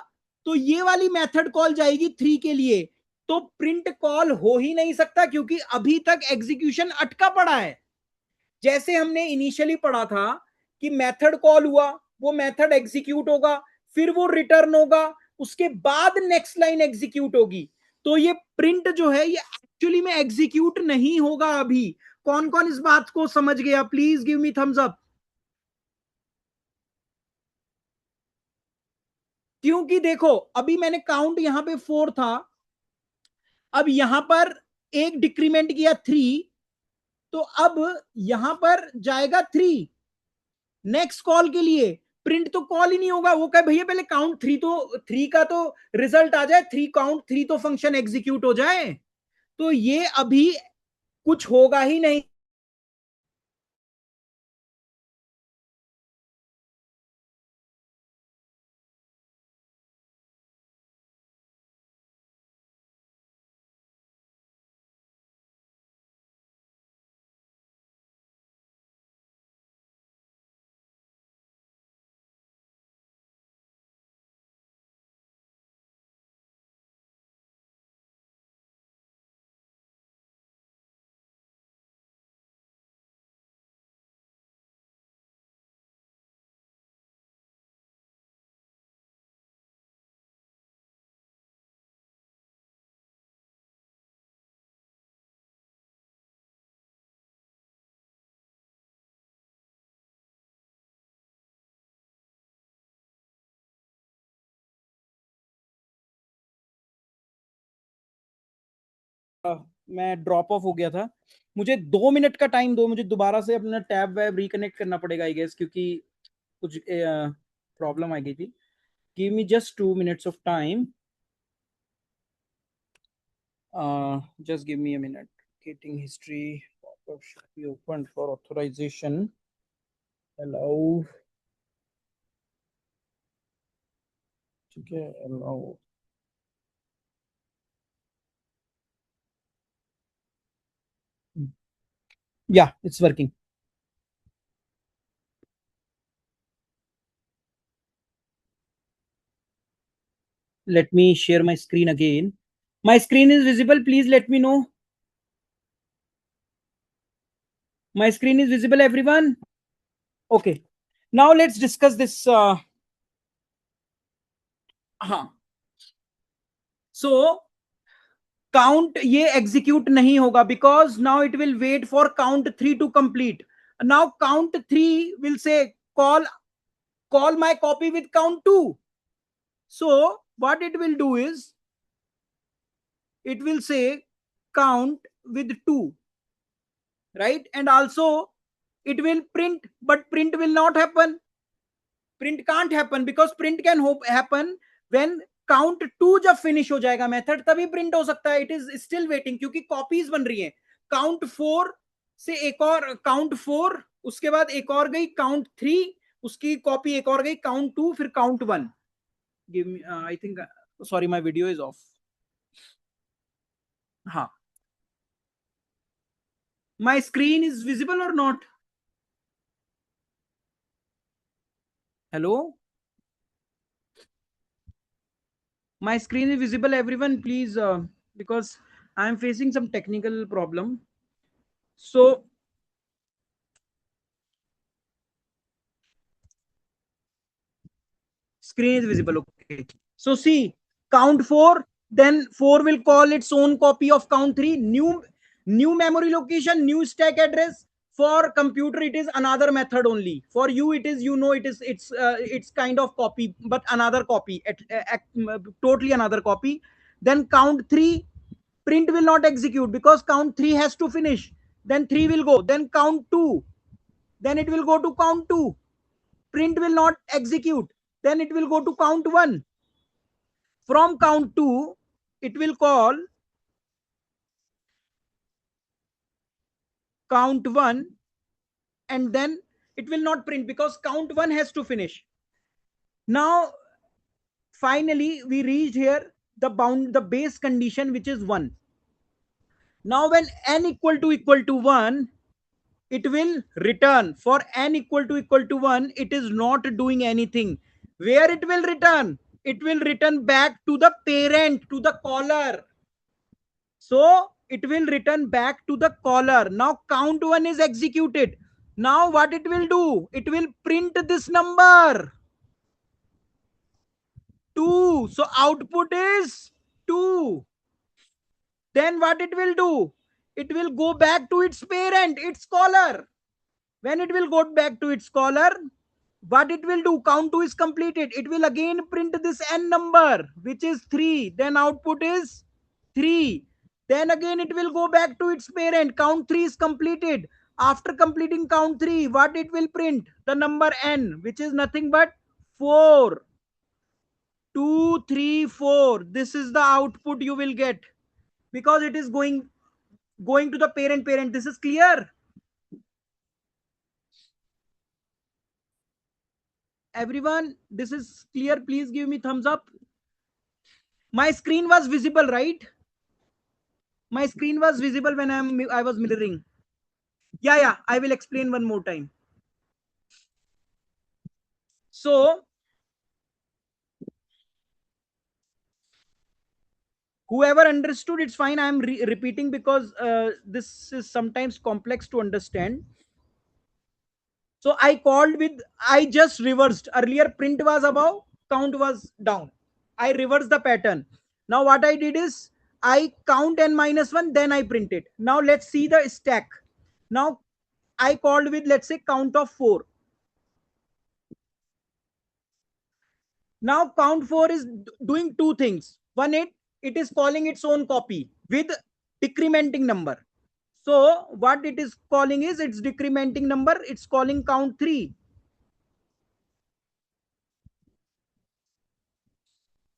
तो ये वाली मेथड कॉल जाएगी 3 के लिए. तो प्रिंट कॉल हो ही नहीं सकता क्योंकि अभी तक एग्जीक्यूशन अटका पड़ा है। जैसे हमने इनिशियली पढ़ा था कि मेथड कॉल हुआ, वो मेथड एग्जीक्यूट होगा, फिर वो रिटर्न होगा, उसके बाद नेक्स्ट लाइन एग्जीक्यूट होगी। तो ये प्रिंट जो है ये एक्चुअली में एग्जीक्यूट नहीं होगा अभी। कौन कौन इस बात को समझ गया? Please give me thumbs up. क्योंकि देखो अभी मैंने काउंट यहां पे 4 था, अब यहां पर एक डिक्रीमेंट किया 3, तो अब यहां पर जाएगा 3 नेक्स्ट कॉल के लिए। प्रिंट तो कॉल ही नहीं होगा, वो कहे भैया पहले काउंट 3, तो 3 का तो रिजल्ट आ जाए, 3 काउंट 3 तो फंक्शन एग्जीक्यूट हो जाए। तो ये अभी कुछ होगा ही नहीं। मैं ड्रॉप ऑफ हो गया था, मुझे 2 मिनट का टाइम दो, मुझे दोबारा से अपना टैब वैब रिकनेक्ट करना पड़ेगा आई गेस, क्योंकि कुछ प्रॉब्लम आ गई थी। Give me just 2 minutes of time, just give me a minute. Getting history pop-up should be opened for authorization. Allow. ठीक है, allow. Yeah, it's working. Let me share my screen again. My screen is visible. Please let me know. My screen is visible, everyone. Okay. Now let's discuss this. हाँ. So count ये execute नहीं होगा because now it will wait for count 3 to complete. Now count 3 will say call my copy with count 2. So what it will do is it will say count with 2, right? And also it will print, but print will not happen. Print can't happen because print can happen when count 2 जब finish हो जाएगा method तभी print हो सकता है। It is still waiting क्योंकि copies बन रही है। काउंट 4 से एक और काउंट 4, उसके बाद एक और गई काउंट 3, उसकी कॉपी एक और गई काउंट 2, फिर count 1। Give me I think, sorry my video is of. हाँ, माय स्क्रीन इज विजिबल और not? Hello, my screen is visible, everyone, please, because I am facing some technical problem. So screen is visible, okay. So see, count 4, then 4 will call its own copy of count 3, new memory location, new stack address. For computer it is another method only, for you it is, it's kind of copy, but another copy, totally another copy. Then count 3, print will not execute because count 3 has to finish. Then 3 will go, then count 2, then it will go to count 2, print will not execute, then it will go to count 1. From count 2 it will call count 1, and then it will not print because count 1 has to finish. Now finally we reached here the base condition, which is 1. Now when n equal to 1, it will return. For n equal to 1, it is not doing anything. Where it will return? It will return back to the parent, to the caller. So it will return back to the caller. Now count 1 is executed. Now what it will do? It will print this number 2. So output is 2. Then what it will do? It will go back to its parent, its caller. When it will go back to its caller, what it will do? Count 2 is completed. It will again print this n number, which is 3. Then output is 3. Then again it will go back to its parent. Count 3 is completed. After completing count 3, what it will print? The number n, which is nothing but 4. 2, 3, 4. This is the output you will get, because it is going to the parent. This is clear. Everyone, this is clear. Please give me thumbs up. My screen was visible, right? My screen was visible when I was mirroring. Yeah, I will explain one more time. So whoever understood, it's fine. I'm repeating because this is sometimes complex to understand. So I just reversed. Earlier print was above, count was down. I reversed the pattern. Now what I did is I count n minus 1, then I print it. Now let's see the stack. Now I called with, let's say, count of 4. Now count 4 is doing two things. One, it is calling its own copy with decrementing number. So what it is calling is its decrementing number. It's calling count 3.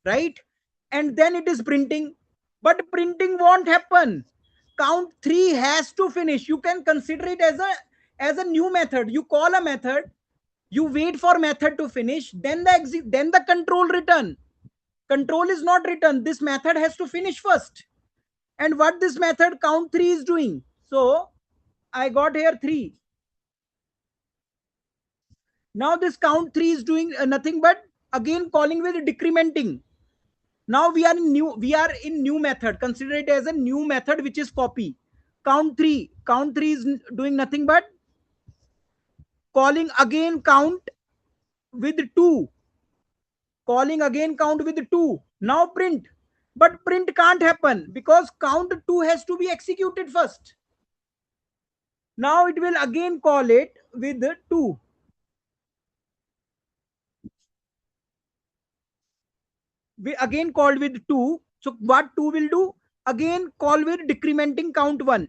Right? And then it is printing. But printing won't happen. Count 3 has to finish. You can consider it as a new method. You call a method, you wait for method to finish, then the control return. Control is not written. This method has to finish first. And what this method count 3 is doing? So I got here 3. Now this count 3 is doing nothing but again calling with decrementing. Now we are in new method. Consider it as a new method, which is copy. Count 3. Count 3 is doing nothing but calling again count with 2. Calling again count with 2. Now print. But print can't happen because count 2 has to be executed first. Now it will again call it with 2. We again called with 2. So what 2 will do? Again call with decrementing count 1.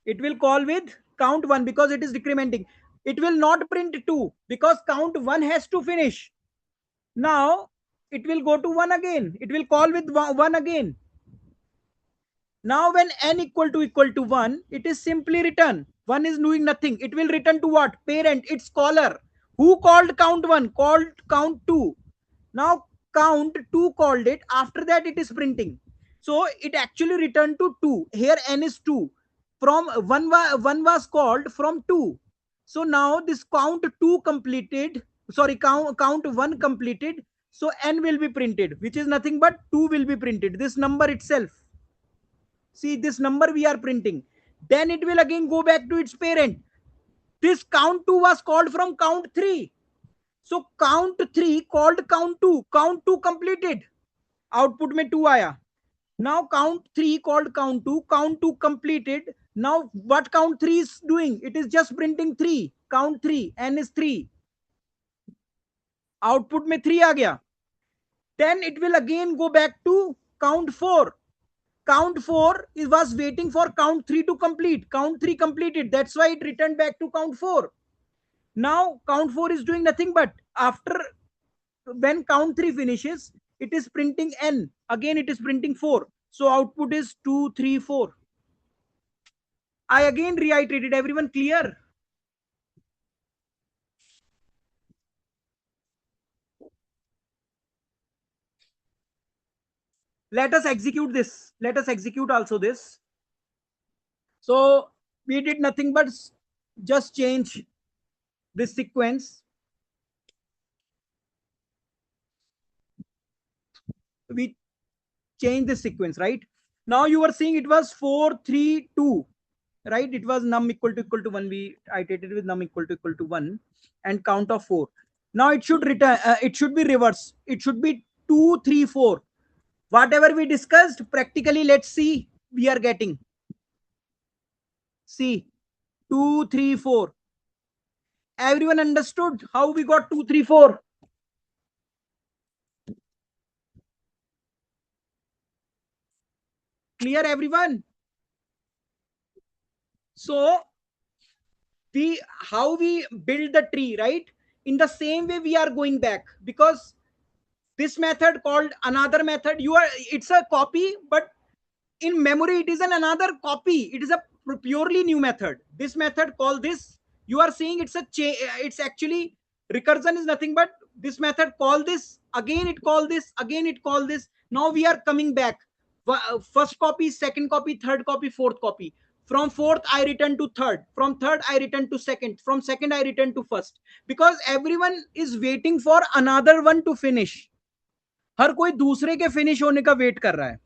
It will call with count 1 because it is decrementing. It will not print 2 because count 1 has to finish. Now it will go to 1 again. It will call with 1 again. Now when n equal to 1, it is simply return. 1 is doing nothing. It will return to what? Parent, its caller. Who called count 1? Called count 2. Now count 2 called it. After that it is printing. So it actually returned to 2. Here n is 2. From 1 was called from 2. So now this count 2 completed. Sorry, count 1 completed. So n will be printed, which is nothing but 2 will be printed. This number itself. See, this number we are printing. Then it will again go back to its parent. This count 2 was called from count 3. So count 3 called count 2. Count 2 completed. Output में 2 आया. Now count 3 called count 2. Count 2 completed. Now what count 3 is doing? It is just printing 3. Count 3. N is 3. Output में 3 आ गया. Then it will again go back to count 4. Count 4 was waiting for count 3 to complete. Count 3 completed. That's why it returned back to count 4. Now count 4 is doing nothing but after when count 3 finishes, it is printing n. Again it is printing 4. So output is 2, 3, 4. I again reiterated. Everyone clear? Let us execute this. Let us execute also this. So we did nothing but just change this sequence. we change the sequence, right? Now you were seeing it was 4 3 2, right? It was num equal to 1. We iterated with num equal to 1 and count of 4. Now it should return, it should be reverse. It should be 2 3 4. Whatever we discussed practically, let's see, we are getting, see, 2 3 4. Everyone understood how we got 2 3 4? Clear, everyone? So we, how we build the tree, right? In the same way we are going back, because this method called another method, you are, it's a copy, but in memory it is another copy. It is a purely new method. This method called this, you are seeing it's it's actually recursion is nothing but this method call this, again it call this, again it call this. Now we are coming back, first copy, second copy, third copy, fourth copy. From fourth I return to third, from third I return to second, from second I return to first, because everyone is waiting for another one to finish. हर कोई दूसरे के finish होने का wait कर रहा है,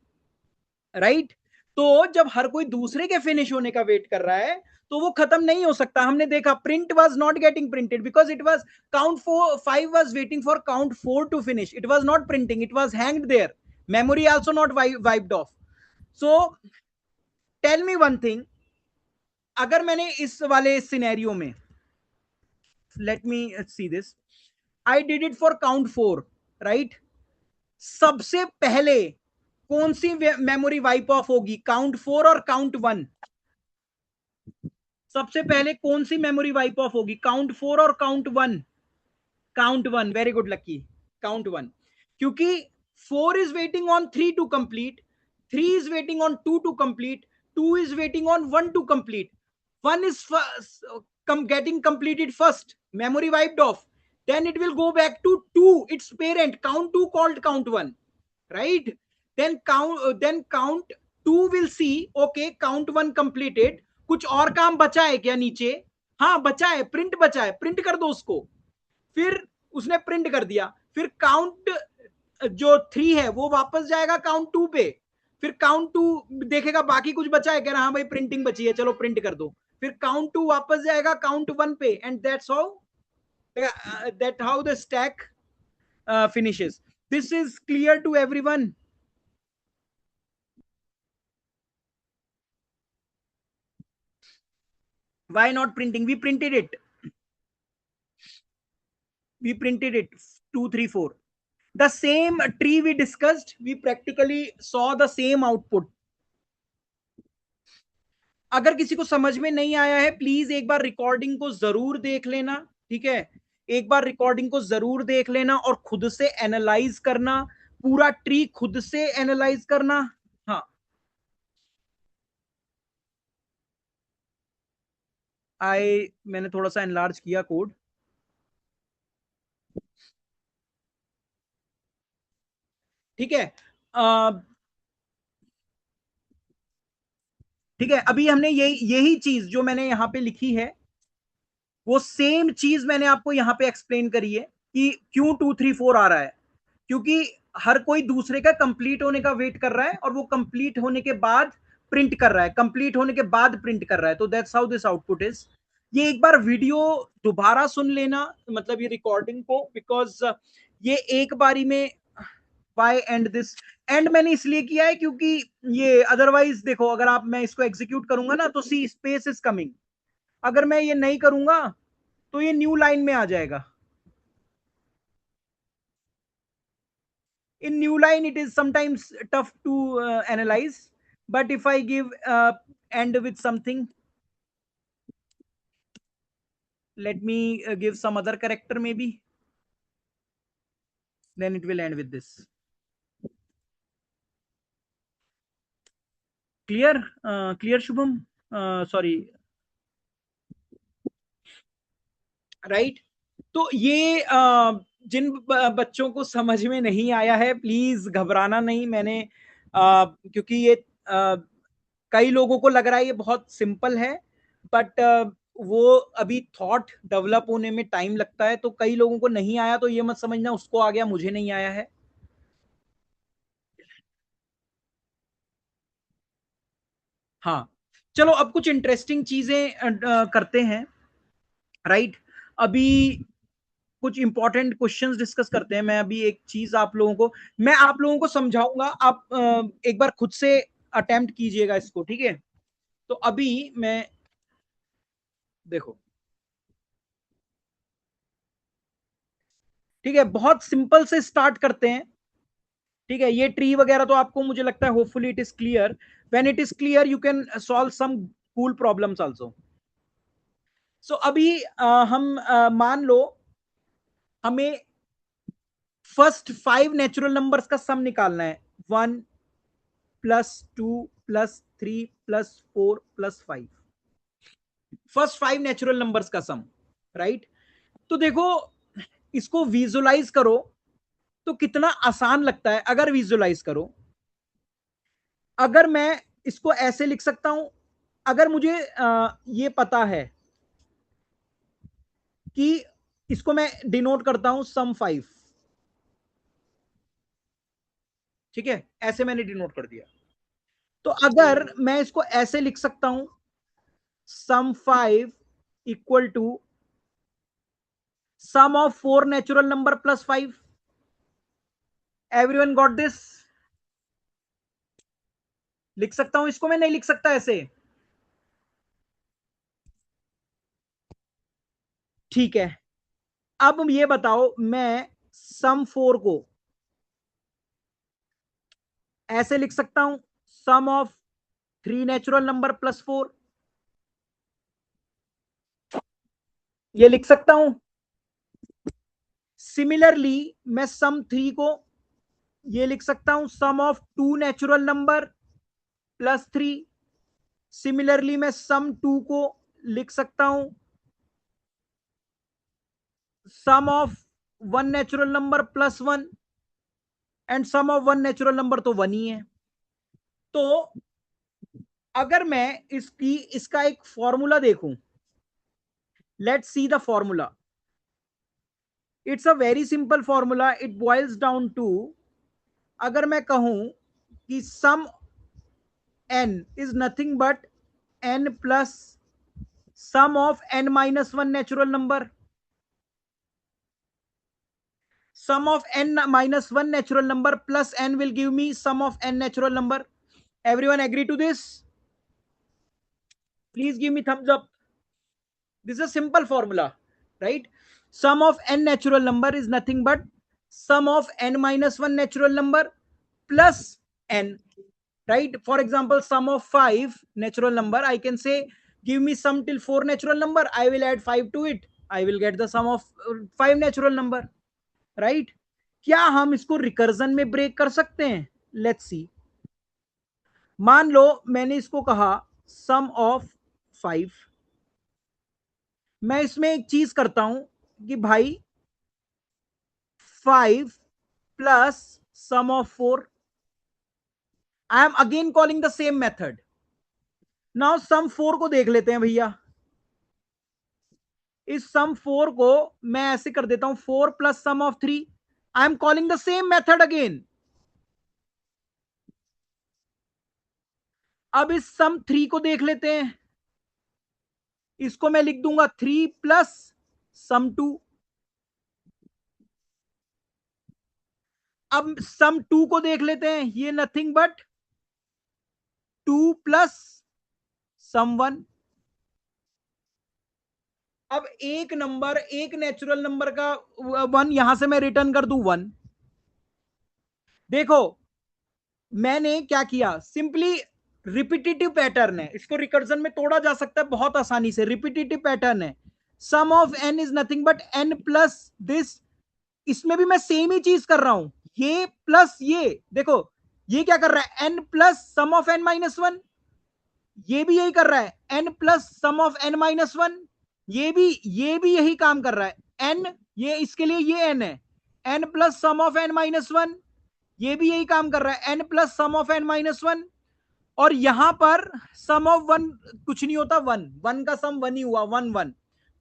right? तो जब हर कोई दूसरे के फिनिश होने का वेट कर रहा है तो वो खत्म नहीं हो सकता. हमने देखा print was not getting printed because it was count 4 5 was waiting for count 4 to finish. It was not printing, it was hanged there. Memory also not wiped off. So tell me one thing, अगर मैंने इस वाले scenario में, let me see this, I did it for count 4, right? सबसे पहले कौन सी memory wipe off होगी, काउंट 4 और काउंट 1? सबसे पहले कौन सी मेमोरी वाइप ऑफ होगी, काउंट 4 और count 1? Count 1. Very good lucky, count 1. क्योंकि 4 is waiting on 3 to complete, 3 is waiting on 2 to complete, 2 is waiting on 1 to complete. 1 is getting completed first, memory wiped off. Then it will go back to 2, its parent, count 2 called count 1, right? Then count 2 will see, okay, count 1 completed. कुछ और काम बचा है क्या नीचे? हाँ बचा है, प्रिंट बचा है, प्रिंट कर दो उसको. फिर उसने प्रिंट कर दिया. फिर काउंट जो 3 है वो वापस जाएगा काउंट 2 पे. फिर काउंट 2 देखेगा बाकी कुछ बचा है, कह रहा हाँ भाई प्रिंटिंग बची है, चलो प्रिंट कर दो. फिर काउंट 2 वापस जाएगा काउंट 1 पे. And that's how the stack finishes. This is clear to everyone? Why not printing? We printed it. 2 3 4. The same tree we discussed, we practically saw the same output. अगर किसी को समझ में नहीं आया है प्लीज एक बार रिकॉर्डिंग को जरूर देख लेना, ठीक है? एक बार रिकॉर्डिंग को जरूर देख लेना और खुद से एनालाइज करना, पूरा ट्री खुद से एनालाइज करना. हाँ, मैंने थोड़ा सा एनलार्ज किया कोड. ठीक है, ठीक है. अभी हमने यही चीज जो मैंने यहां पे लिखी है वो सेम चीज मैंने आपको यहां पे एक्सप्लेन करी है कि क्यों 2 3 4 आ रहा है. क्योंकि हर कोई दूसरे का कंप्लीट होने का वेट कर रहा है और वो कंप्लीट होने के बाद प्रिंट कर रहा है, कंप्लीट होने के बाद प्रिंट कर रहा है. तो that's how this output is. ये एक बार वीडियो दोबारा सुन लेना, मतलब ये रिकॉर्डिंग को, बिकॉज ये एक बारी में वाई एंड दिस. एंड मैंने इसलिए किया है क्योंकि ये अदरवाइज देखो, अगर आप, मैं इसको एग्जीक्यूट करूंगा ना तो सी स्पेस इज कमिंग. अगर मैं ये नहीं करूंगा तो ये न्यू लाइन में आ जाएगा. In new line it is sometimes tough to analyze, but if I give end with something, let me give some other character maybe, then it will end with this. Clear? Clear Shubham? Sorry, right? तो ये जिन बच्चों को समझ में नहीं आया है please घबराना नहीं. मैंने क्योंकि ये कई लोगों को लग रहा है ये बहुत सिंपल है, बट वो अभी थॉट डेवलप होने में टाइम लगता है. तो कई लोगों को नहीं आया तो ये मत समझना उसको आ गया, मुझे नहीं आया है. हाँ, चलो अब कुछ इंटरेस्टिंग चीजें करते हैं, राइट। अभी कुछ इंपॉर्टेंट क्वेश्चंस डिस्कस करते हैं। मैं अभी एक चीज आप लोगों को समझाऊंगा, आप एक बार खुद से अटेम्प्ट कीजिएगा इसको, ठीक है। तो अभी मैं, देखो, ठीक है, बहुत सिंपल से स्टार्ट करते हैं, ठीक है। ये ट्री वगैरह तो आपको, मुझे लगता है, hopefully it is clear. When it is clear you can solve some cool problems also. So अभी हम मान लो हमें फर्स्ट 5 नेचुरल नंबर्स का सम निकालना है। 1 + 2 + 3 + 4 + 5, फर्स्ट 5 नेचुरल नंबर्स का सम, राइट। तो देखो, इसको विजुलाइज करो तो कितना आसान लगता है अगर विजुलाइज करो। अगर मैं इसको ऐसे लिख सकता हूं, अगर मुझे ये पता है कि इसको मैं डिनोट करता हूं सम 5, ठीक है, ऐसे मैंने डिनोट कर दिया। तो अगर मैं इसको ऐसे लिख सकता हूं, sum 5 equal to sum of 4 natural number +5। Everyone got this? लिख सकता हूं इसको, मैं नहीं लिख सकता ऐसे? ठीक है। अब ये बताओ, मैं सम 4 को ऐसे लिख सकता हूं, सम ऑफ 3 नेचुरल नंबर +4, ये लिख सकता हूं। सिमिलरली मैं सम 3 को ये लिख सकता हूं, sum of 2 natural number +3। Similarly मैं सम 2 को लिख सकता हूं, sum of 1 natural number +1, and sum of 1 natural number तो 1 ही है। तो अगर मैं इसका एक फॉर्मूला देखूं, let's see the formula. It's a very simple formula, it boils down to, अगर मैं कहूं कि sum n is nothing but n plus sum of n-1 natural number, sum of n-1 natural number plus n will give me sum of n natural number. Everyone agree to this? Please give me thumbs up. This is a simple formula, right? Sum of n natural number is nothing but sum of n-1 natural number plus n, right? For example, sum of 5 natural number, I can say give me sum till 4 natural number, I will add 5 to it, I will get the sum of 5 natural number, right? क्या हम इसको recursion में break कर सकते हैं? Let's see. मान लो मैंने इसको कहा सम ऑफ 5, मैं इसमें एक चीज करता हूं कि भाई 5 plus sum of 4, I am again calling the same method. Now sum 4 को देख लेते हैं भैया। इस सम 4 को मैं ऐसे कर देता हूं, 4 plus sum of 3, I am calling the same method again. अब इस सम 3 को देख लेते हैं, इसको मैं लिख दूंगा 3 प्लस सम 2। अब सम 2 को देख लेते हैं, ये नथिंग बट 2 प्लस सम 1। अब एक नेचुरल नंबर का 1 यहां से मैं रिटर्न कर दूं 1। देखो मैंने क्या किया, सिंपली रिपीटेटिव पैटर्न है, इसको रिकर्जन में तोड़ा जा सकता है बहुत आसानी से। रिपीटेटिव पैटर्न है, sum of n is nothing but n plus this. इसमें भी मैं सेम ही चीज कर रहा हूं, ये प्लस ये, देखो ये क्या कर रहा है, n plus sum of n-1, ये भी यही कर रहा है, n plus sum of n-1, ये भी यही काम कर रहा है। n, ये इसके लिए ये n है, n plus sum of n-1, ये भी यही काम कर रहा है, n plus sum of n-1। और यहां पर सम ऑफ 1 कुछ नहीं होता, 1 का सम 1 ही हुआ, 1 1।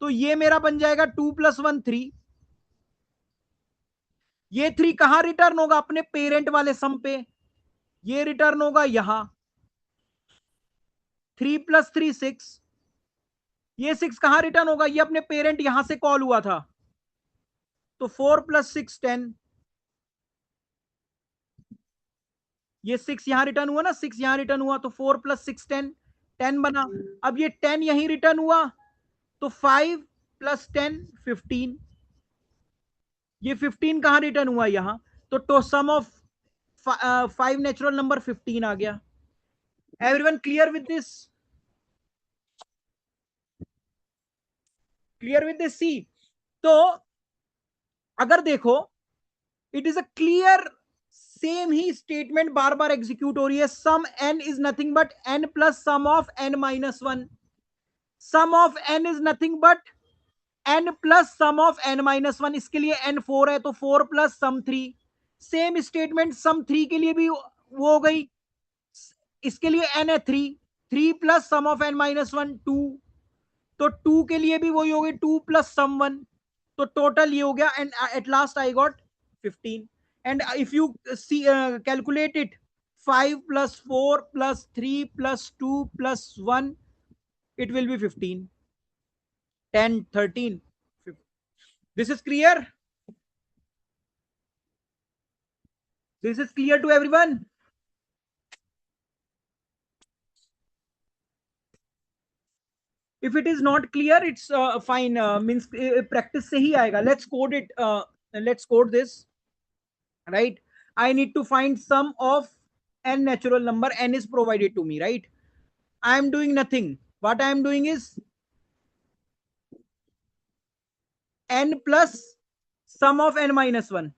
तो ये मेरा बन जाएगा 2 + 1 3। ये 3 कहां रिटर्न होगा, अपने पेरेंट वाले सम पे, ये रिटर्न होगा यहां। 3 + 3 6, ये 6 कहां रिटर्न होगा, ये अपने पेरेंट यहां से कॉल हुआ था, तो 4 + 6 10, ये 6 यहां रिटर्न हुआ ना, 6 यहां रिटर्न हुआ, तो 4 + 6 10, 10 बना। अब ये 10 यहीं रिटर्न हुआ, तो 5 + 10 15, ये 15 कहां रिटर्न हुआ यहां, तो सम ऑफ 5 नेचुरल नंबर 15 आ गया। Everyone clear with this? Clear with this? See, तो अगर देखो, it is a clear, same ही स्टेटमेंट बार बार एग्जीक्यूट हो रही है। Sum n is nothing but n plus sum of n-1, sum of n is nothing but n plus sum of n-1, इसके लिए n 4 है, तो 4 प्लस सम 3। सेम स्टेटमेंट सम 3 के लिए भी वो हो गई, इसके लिए n है 3, 3 प्लस सम ऑफ n-1 2, तो 2 के लिए भी वही हो गई, 2 प्लस सम 1, तो टोटल ये हो गया, and at last I got 15। And if you see calculate it, 5 + 4 + 3 + 2 + 1, it will be 15, 10 13 15. This is clear? This is clear to everyone? If it is not clear, it's fine, means practice se hi aayega. Let's code it, let's code this, right? I need to find sum of n natural number, n is provided to me, right? I am doing nothing. What I am doing is n plus sum of n-1.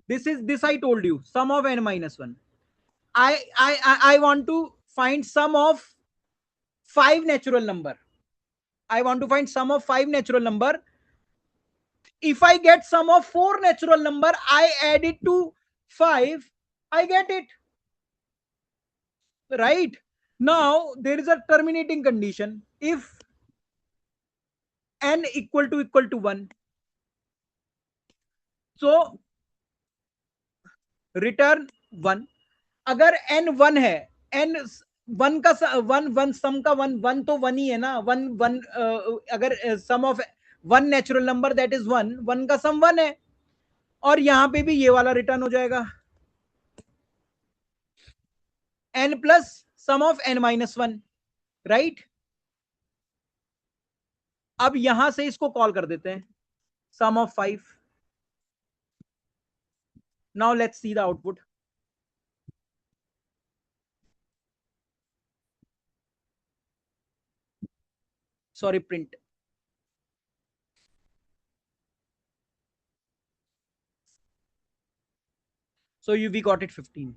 This I told you, sum of n-1. I want to find sum of 5 natural number. I want to find sum of 5 natural number. If I get sum of 4 natural number, I add it to 5, I get it, right? Now there is a terminating condition. If n equal to 1, so return 1। अगर n 1 है, n 1 का 1 सम का 1 1 तो 1 ही है ना, 1 1, अगर sum of 1 natural number that is 1, 1 का सम 1 है, और यहां पे भी ये वाला रिटर्न हो जाएगा, n plus sum of n-1, right? अब यहां से इसको कॉल कर देते हैं, sum of 5। Now let's see the output. Sorry, print. So we got it 15,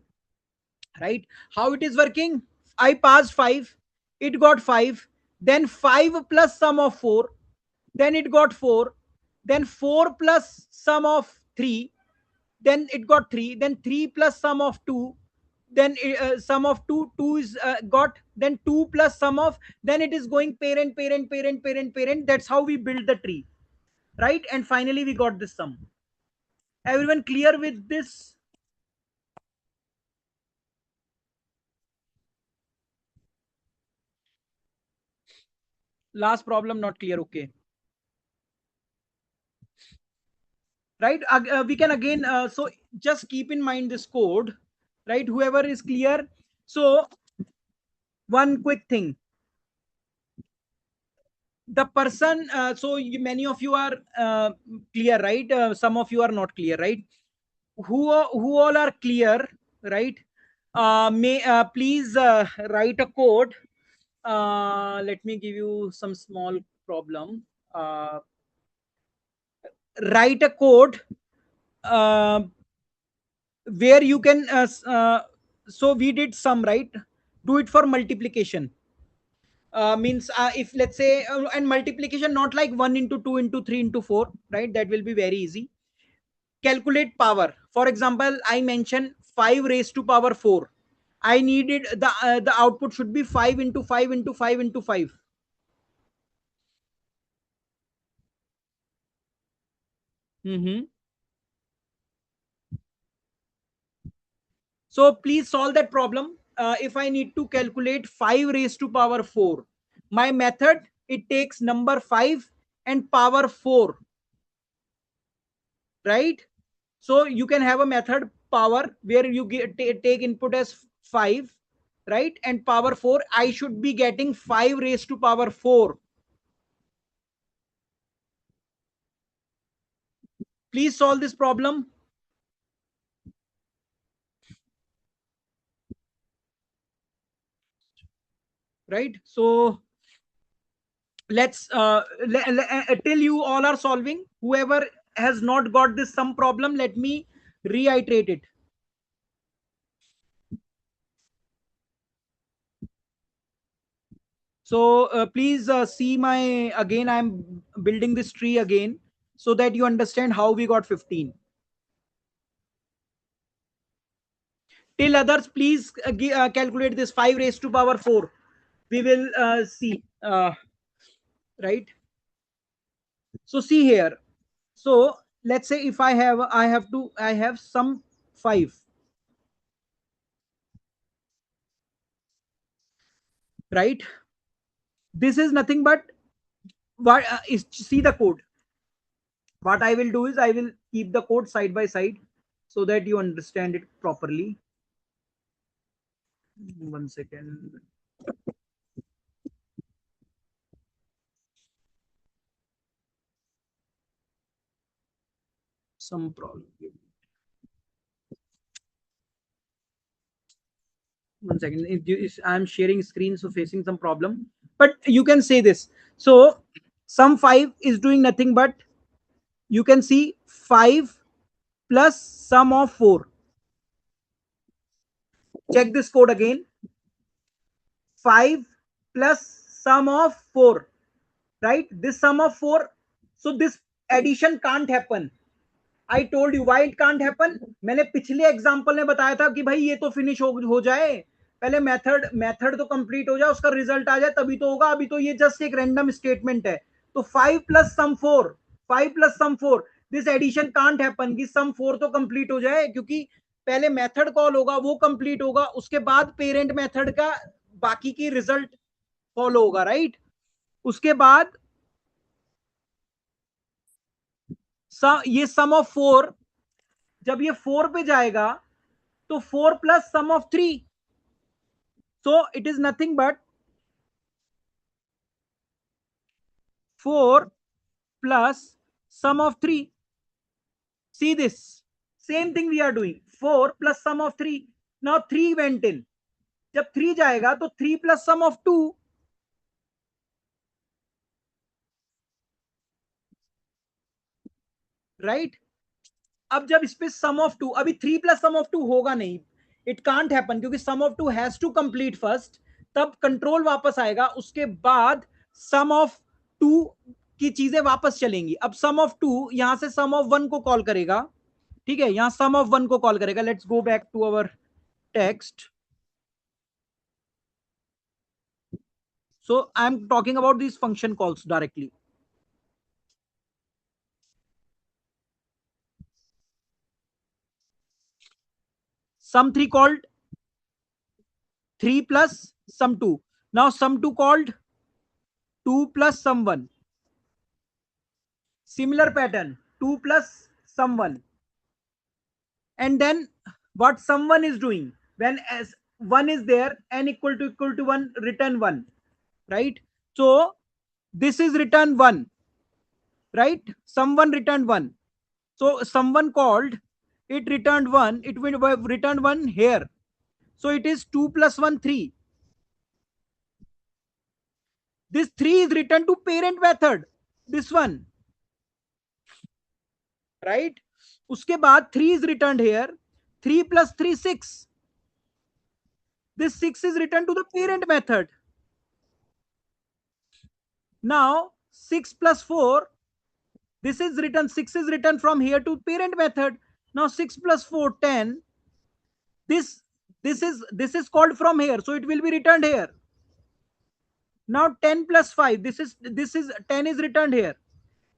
right? How it is working? I passed 5, it got 5, then 5 plus sum of 4, then it got 4, then 4 plus sum of 3, then it got 3, then 3 plus sum of 2, then sum of 2, 2 is got, then 2 plus sum of, then it is going parent, parent, parent, parent, parent. That's how we build the tree, right? And finally we got this sum. Everyone clear with this? Last problem not clear? Okay, right? We can again, so just keep in mind this code, right? Whoever is clear. So one quick thing, the person, so many of you are clear, right? Some of you are not clear, right? Who all are clear, right? May please write a code. Let me give you some small problem. Write a code uh, where you can so we did sum, right? Do it for multiplication. Means if let's say, and multiplication not like 1 into 2 into 3 into 4, right? That will be very easy. Calculate power. For example, I mentioned 5 raised to power 4. I needed the output should be 5 into 5 into 5 into 5. Mm-hmm. So please solve that problem. if I need to calculate 5 raised to power 4, my method, it takes number 5 and power 4, right? So you can have a method power where you take input as 5, right, and power 4. I should be getting 5 raised to power 4. Please solve this problem. Right, so let's till you all are solving, whoever has not got this sum problem, let me reiterate it. So please see my, again I'm building this tree again so that you understand how we got 15. Till others, please calculate this 5 raised to power 4. We will see, right? So see here. So let's say if I have some 5, right? This is nothing but what is, see the code. What I will do is I will keep the code side by side so that you understand it properly. 1 second. Some problem. 1 second. I'm sharing screen, so facing some problem. But you can say this. So sum 5 is doing nothing but, you can see 5 plus sum of 4. Check this code again. 5 plus sum of 4. Right? This sum of 4. So this addition can't happen. I told you why it can't happen. मैंने पिछले example में बताया था कि भाई ये तो finish हो जाए, पहले मेथड तो कंप्लीट हो जाए, उसका रिजल्ट आ जाए तभी तो होगा. अभी तो ये जस्ट एक रैंडम स्टेटमेंट है. तो 5 plus sum 4, 5 plus sum 4, this addition can't happen कि सम 4 तो कंप्लीट हो जाए, क्योंकि पहले मेथड कॉल होगा, वो कंप्लीट होगा, उसके बाद पेरेंट मेथड का बाकी की रिजल्ट फॉलो होगा, राइट? उसके बाद ये सम ऑफ 4, जब ये 4 पे जाएगा तो 4 plus sum of 3. So it is nothing but 4 plus sum of 3. See this. Same thing we are doing. 4 plus sum of 3. Now 3 went in. जब 3 जाएगा तो 3 plus sum of 2. Right? अब जब इस पे sum of 2, अभी 3 plus sum of 2 होगा नहीं. It can't happen क्योंकि sum of 2 has to complete first. तब कंट्रोल वापस आएगा, उसके बाद sum of 2 की चीजें वापस चलेंगी. अब sum of 2 यहां से sum of 1 को कॉल करेगा. ठीक है, यहां सम ऑफ 1 को कॉल करेगा. Let's go back to our text. So I am talking about this function calls directly. sum 3 called 3 plus sum 2. Now sum 2 called 2 plus sum 1. Similar pattern, 2 plus sum 1. And then what sum 1 is doing, when as 1 is there, n equal to 1, return 1, right? So this is return 1, right? Sum 1 returned 1. So someone called, it returned 1, it will return 1 here. So it is 2 plus 1, 3. This 3 is returned to parent method, this one, right? Uske baad 3 is returned here. 3 plus 3, 6. This 6 is returned to the parent method. Now 6 plus 4, this is written, 6 is written from here to parent method. Now 6 plus 4, 10. This is called from here, so it will be returned here. Now 10 plus 5, this is 10 is returned here.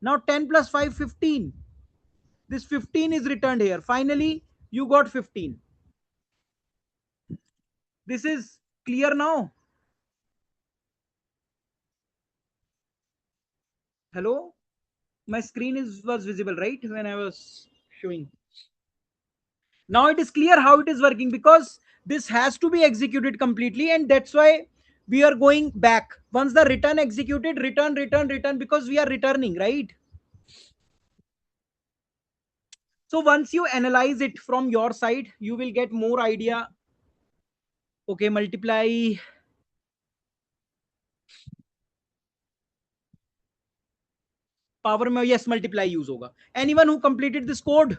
Now 10 plus 5, 15. This 15 is returned here. Finally you got 15. This is clear now. Hello, my screen was visible, right, when I was showing. Now it is clear how it is working, because this has to be executed completely, and that's why we are going back. Once the return executed, return, because we are returning, right? So once you analyze it from your side, you will get more idea. Okay, multiply. Power में yes multiply use होगा. Anyone who completed this code?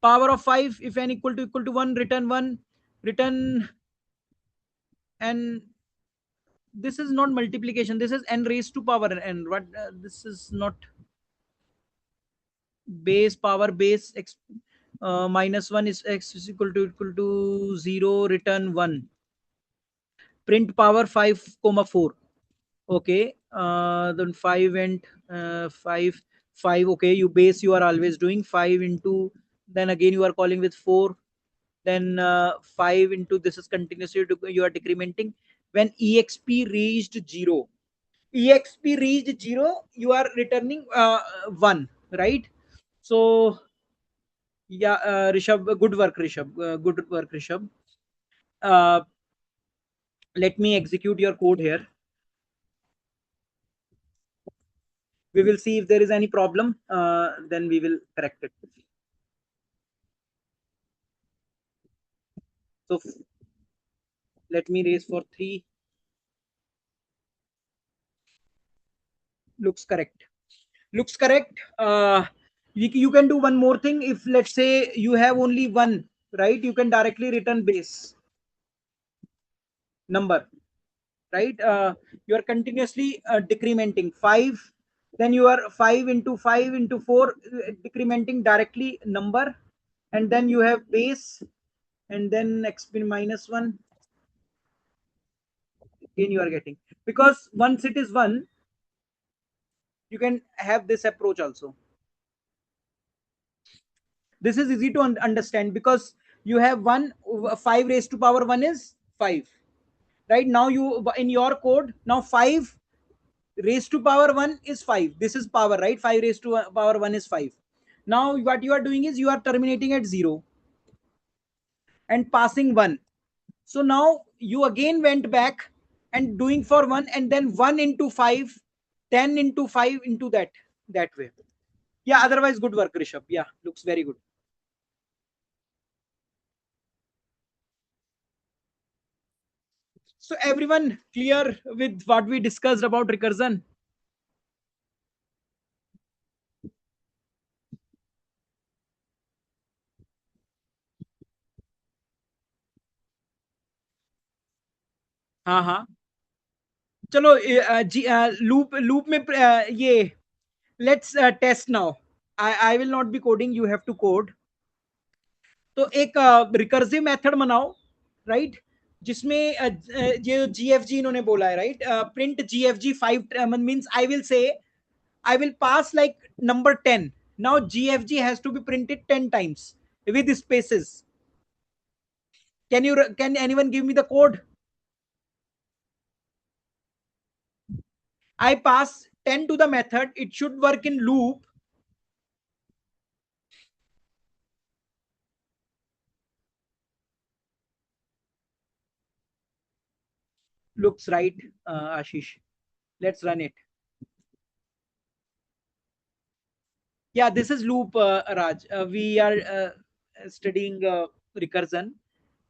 Power of 5, if n equal to 1, return 1, return. And this is not multiplication, this is n raised to power n. What this is not base power base x minus 1 is x is equal to 0, return 1, print power 5 comma 4. Okay, then 5 and 5 5. Okay, you base you are always doing 5 into, then again you are calling with 4, then 5 into, this is continuously you are decrementing. When exp reached 0, you are returning 1, right? So yeah, Rishabh, good work, Rishabh. Good work, Rishabh. Uh, Let me execute your code here. We will see if there is any problem. Then we will correct it. So let me raise for 3. Looks correct. Looks correct. You can do one more thing. If let's say you have only one, right? You can directly return base number, right? You are continuously decrementing 5, then you are 5 into 4, decrementing directly number, and then you have base, and then xp minus 1. Again you are getting, because once it is 1, you can have this approach also. This is easy to understand, because you have 1, 5 raised to power 1 is 5, right? Now you, in your code, now 5 raised to power 1 is 5. This is power, right? 5 raised to power 1 is 5. Now what you are doing is you are terminating at 0 and passing 1. So now you again went back and doing for 1, and then 1 into 5, 10 into 5 into that way. Yeah, otherwise good work, Rishabh. Yeah, looks very good. So everyone clear with what we discussed about recursion? हाँ हाँ, चलो loop loop में ये let's test now. I will not be coding, you have to code. तो एक recursive method बनाओ, right? जिसमें ये जीएफजी इन्होंने बोला है, right? Print GFG 5 means I will say, I will pass like number 10. Now GFG has to be printed 10 times with spaces. Can anyone give me the code? I pass 10 to the method. It should work in loop. Looks right, Ashish. Let's run it. Yeah, this is loop, Raj. We are studying recursion.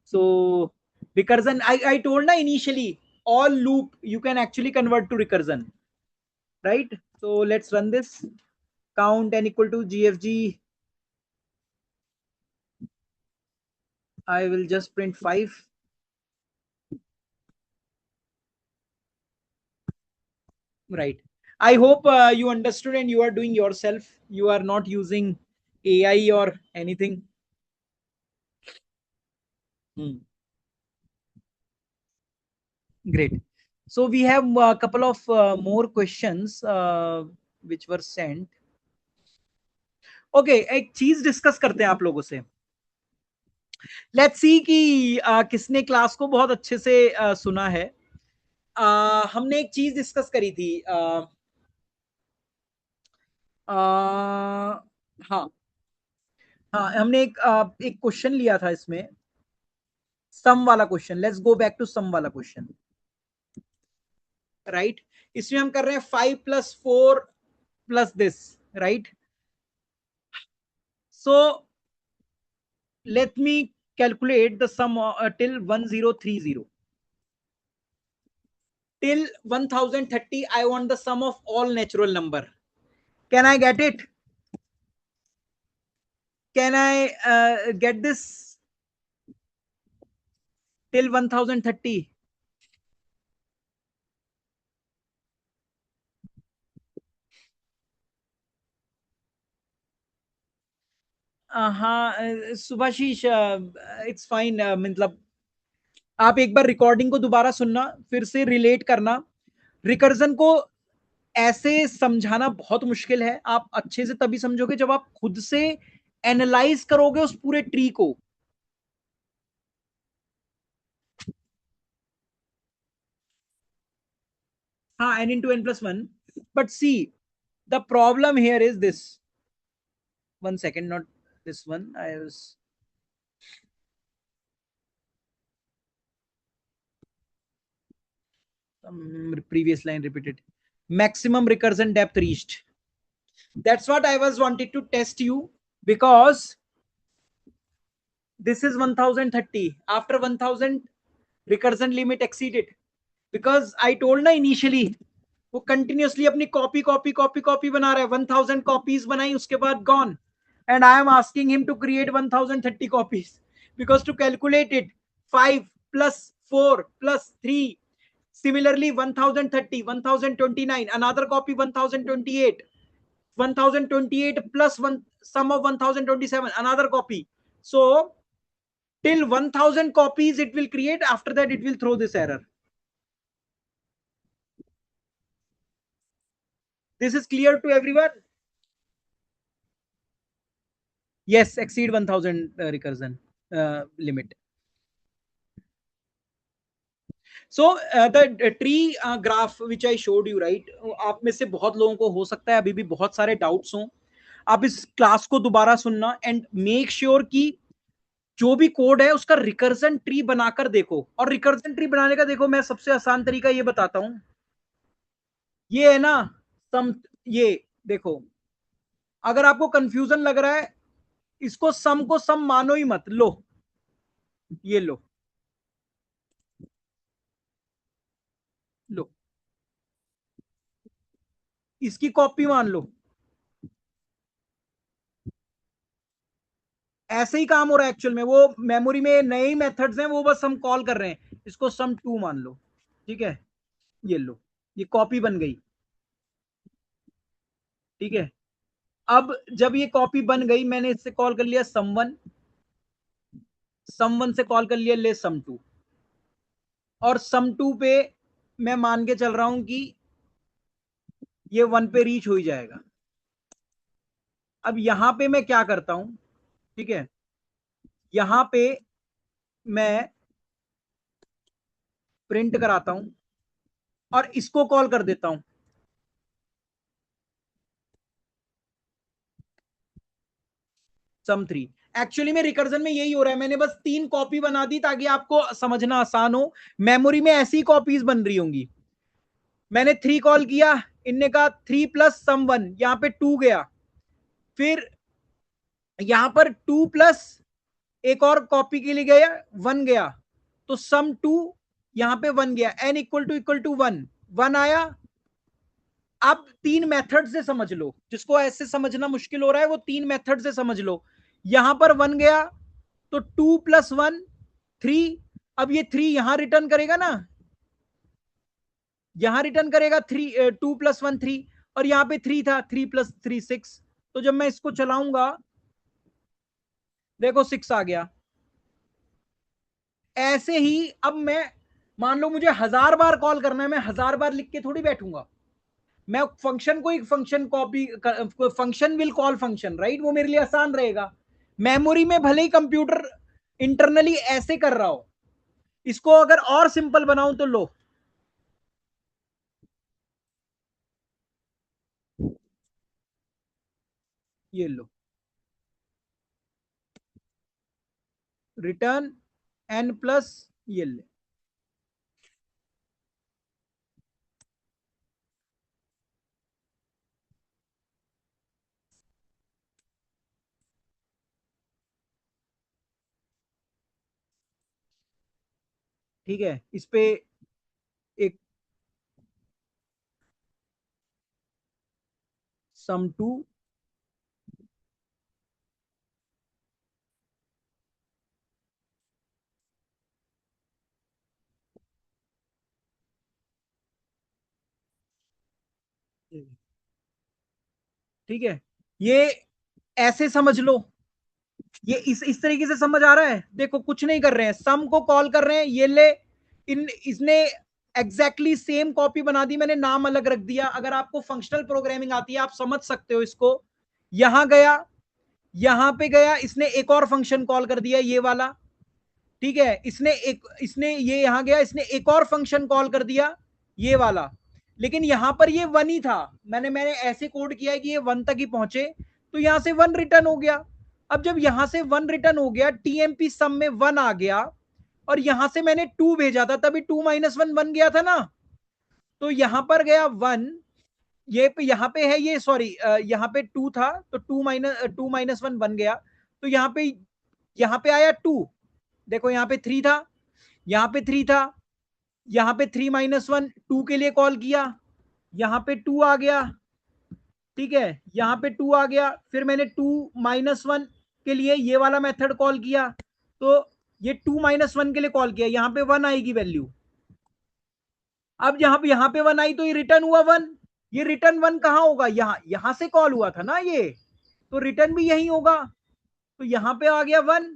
So recursion, I told na initially, all loop you can actually convert to recursion, right? So let's run this. Count n equal to GFG. I will just print 5. Right. I hope you understood and you are doing yourself. You are not using AI or anything. Hmm. Great. So we have a couple of more questions which were sent. Okay, एक चीज discuss करते हैं आप लोगों से. Let's see कि किसने class को बहुत अच्छे से सुना है. हमने एक चीज डिस्कस करी थी. हाँ, हाँ, हमने एक क्वेश्चन लिया था इसमें, सम वाला question. Let's go back to sum वाला क्वेश्चन. राइट, इसमें हम कर रहे हैं 5 + 4 + this. Right, so let me calculate the sum till 1030. Till 1030, I want the sum of all natural number. Can I get it? Can I get this till 1030? हाँ, Subhashish, it's fine. मतलब आप एक बार recording को दोबारा सुनना, फिर से रिलेट करना. रिकर्जन को ऐसे समझाना बहुत मुश्किल है. आप अच्छे से तभी समझोगे जब आप खुद से एनालाइज करोगे उस पूरे ट्री को. हाँ, n into n plus 1. But see, the problem here is this. 1 second, not this one. I was previous line repeated. Maximum recursion depth reached. That's what I was wanted to test you, because this is 1030. After 1000, recursion limit exceeded. Because I told ना initially, वो continuously अपनी copy बना रहा है. 1000 copies बनाई, उसके बाद gone. And I am asking him to create 1030 copies. Because to calculate it, 5 + 4 + 3. Similarly, 1030, 1029, another copy 1028, 1028 plus one sum of 1027, another copy. So till 1000 copies it will create. After that, it will throw this error. This is clear to everyone? Yes, exceed 1000 recursion limit. So the tree graph which I showed you, right? आप में से बहुत लोगों को हो सकता है अभी भी बहुत सारे डाउट्स हों. आप इस क्लास को दोबारा सुनना एंड मेक श्योर कि जो भी कोड है उसका रिकर्जन ट्री बनाकर देखो. और रिकर्जन ट्री बनाने का देखो, मैं सबसे आसान तरीका ये बताता हूं. ये है ना सम. ये देखो, अगर आपको कंफ्यूजन लग रहा है, इसको सम को सम मानो ही मत. लो, ये लो, लो, इसकी कॉपी मान लो. ऐसे ही काम हो रहा है एक्चुअल में. वो मेमोरी में नए ही मेथड्स हैं, वो बस हम कॉल कर रहे हैं. इसको सम 2 मान लो. ठीक है, ये लो, ये कॉपी बन गई. ठीक है, अब जब ये कॉपी बन गई, मैंने इससे कॉल कर लिया सम 1, सम 1 से कॉल कर लिया ले सम 2, और सम 2 पे मैं मान के चल रहा हूं कि ये 1 पे रीच हो ही जाएगा. अब यहां पे मैं क्या करता हूं? ठीक है, यहां पे मैं प्रिंट कराता हूं और इसको कॉल कर देता हूं सम 3. एक्चुअली में रिकर्जन में यही हो रहा है. मैंने बस 3 कॉपी बना दी ताकि आपको समझना आसान हो. मेमोरी में ऐसी कॉपीज बन रही होंगी. मैंने 3 कॉल किया, इनने कहा 3 + सम 1, यहां पे 2 गया. फिर यहां पर 2 प्लस एक और कॉपी के लिए गया, 1 गया. तो सम 2 यहां पे 1 गया. n = 1, 1 आया. अब 3 मेथड से समझ लो. जिसको ऐसे समझना मुश्किल हो रहा है वो 3 मेथड से समझ लो. यहां पर 1 गया, तो 2 + 1 3. अब ये 3 यहां रिटर्न करेगा ना, यहां रिटर्न करेगा 3, 2 + 1 3. और यहां पे 3 था, 3 + 3 6. तो जब मैं इसको चलाऊंगा, देखो 6 आ गया. ऐसे ही अब मैं, मान लो मुझे 1000 बार कॉल करना है, मैं 1000 बार लिख के थोड़ी बैठूंगा. मैं फंक्शन को एक function copy, function will call function, right? वो मेरे लिए आसान रहेगा. मेमोरी में भले ही कंप्यूटर इंटरनली ऐसे कर रहा हो। इसको अगर और सिंपल बनाऊं तो लो, ये लो, रिटर्न एन प्लस ये ले। ठीक है, इस पे एक सम टू, ठीक है, ये ऐसे समझ लो, ये इस तरीके से समझ आ रहा है। देखो कुछ नहीं कर रहे हैं, सम को कॉल कर रहे हैं, ये ले, इन इसने एग्जैक्टली सेम कॉपी बना दी, मैंने नाम अलग रख दिया। अगर आपको फंक्शनल प्रोग्रामिंग आती है आप समझ सकते हो इसको। यहां गया, यहां पे गया, इसने एक और फंक्शन कॉल कर दिया, ये वाला। ठीक है, इसने ये यहां गया, इसने एक और फंक्शन कॉल कर दिया, ये वाला। लेकिन यहां पर ये वन ही था, मैंने ऐसे कोड किया है कि ये वन तक ही पहुंचे, तो यहां से वन रिटर्न हो गया। अब जब यहां से वन रिटर्न हो गया, टीएमपी सम में वन आ गया, और यहां से मैंने टू भेजा था, तभी टू माइनस वन बन गया था ना। तो यहां पर गया वन, ये पे यहां पे है ये, सॉरी, यहां पे टू था, तो टू माइनस वन बन गया। तो यहां पे आया टू। देखो यहां पे थ्री था, यहां पे थ्री था, यहां पे थ्री माइनस वन टू के लिए कॉल किया, यहां पे टू आ गया। ठीक है, यहां पे टू आ गया, फिर मैंने टू माइनस वन के लिए ये वाला मेथड कॉल किया, तो ये टू माइनस वन के लिए कॉल किया, यहां पे वन आएगी वैल्यू। अब यहां पे वन आई, तो ये रिटर्न हुआ वन। ये रिटर्न वन कहां होगा, यहां यहां से कॉल हुआ था ना ये, तो रिटर्न भी यही होगा। तो यहां पे आ गया वन,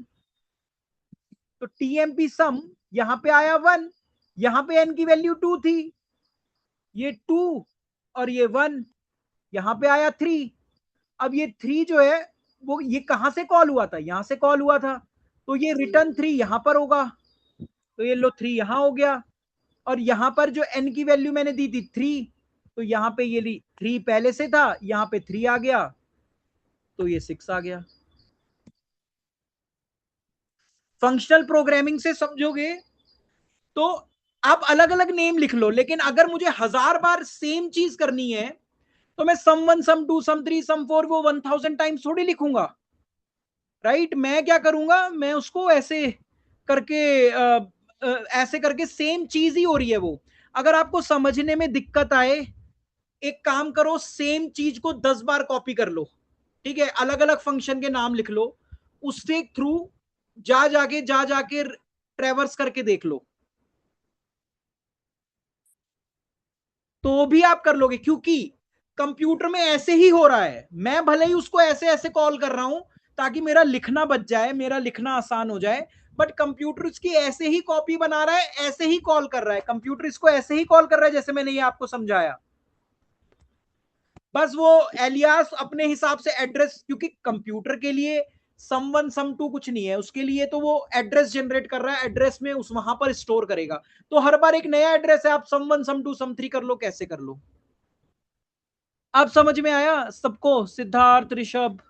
तो टीएमपी सम यहां पे आया वन, यहां पे एन की वैल्यू टू थी, ये टू और ये वन, यहां पे आया थ्री। अब ये थ्री जो है, वो ये कहां से कॉल हुआ था, यहां से कॉल हुआ था, तो ये रिटर्न थ्री यहां पर होगा। तो ये लो, थ्री यहां हो गया, और यहां पर जो एन की वैल्यू मैंने दी थी थ्री, तो यहां पे ये ली थ्री पहले से था, यहां पे थ्री आ गया, तो ये सिक्स आ गया। फंक्शनल प्रोग्रामिंग से समझोगे तो आप अलग अलग नेम लिख लो, लेकिन अगर मुझे हजार बार सेम चीज करनी है, तो मैं sum one sum two sum three sum four वो 1000 टाइम्स थोड़ी लिखूंगा। राइट, मैं क्या करूंगा, मैं उसको ऐसे करके ऐसे करके सेम चीज ही हो रही है वो। अगर आपको समझने में दिक्कत आए, एक काम करो, सेम चीज को 10 बार कॉपी कर लो। ठीक है, अलग अलग फंक्शन के नाम लिख लो, उससे थ्रू जा जाके ट्रेवर्स करके देख लो, तो भी आप कर लोगे। क्योंकि कंप्यूटर में ऐसे ही हो रहा है, मैं भले ही उसको ऐसे ऐसे कॉल कर रहा हूं ताकि मेरा लिखना बच जाए, मेरा लिखना आसान हो जाए, बट कंप्यूटर इसकी ऐसे ही कॉपी बना रहा है, ऐसे ही कॉल कर रहा है, कंप्यूटर इसको ऐसे ही कॉल कर रहा है जैसे मैंने ये आपको समझाया। बस वो एलियास अपने हिसाब से एड्रेस, क्योंकि कंप्यूटर के लिए सम वन सम टू कुछ नहीं है, उसके लिए तो वो एड्रेस जनरेट कर रहा है, एड्रेस में उस वहां पर स्टोर करेगा। तो हर बार एक नया एड्रेस है, आप sum one sum two sum three कर लो, कैसे कर लो। अब समझ में आया सबको, सिद्धार्थ, ऋषभ?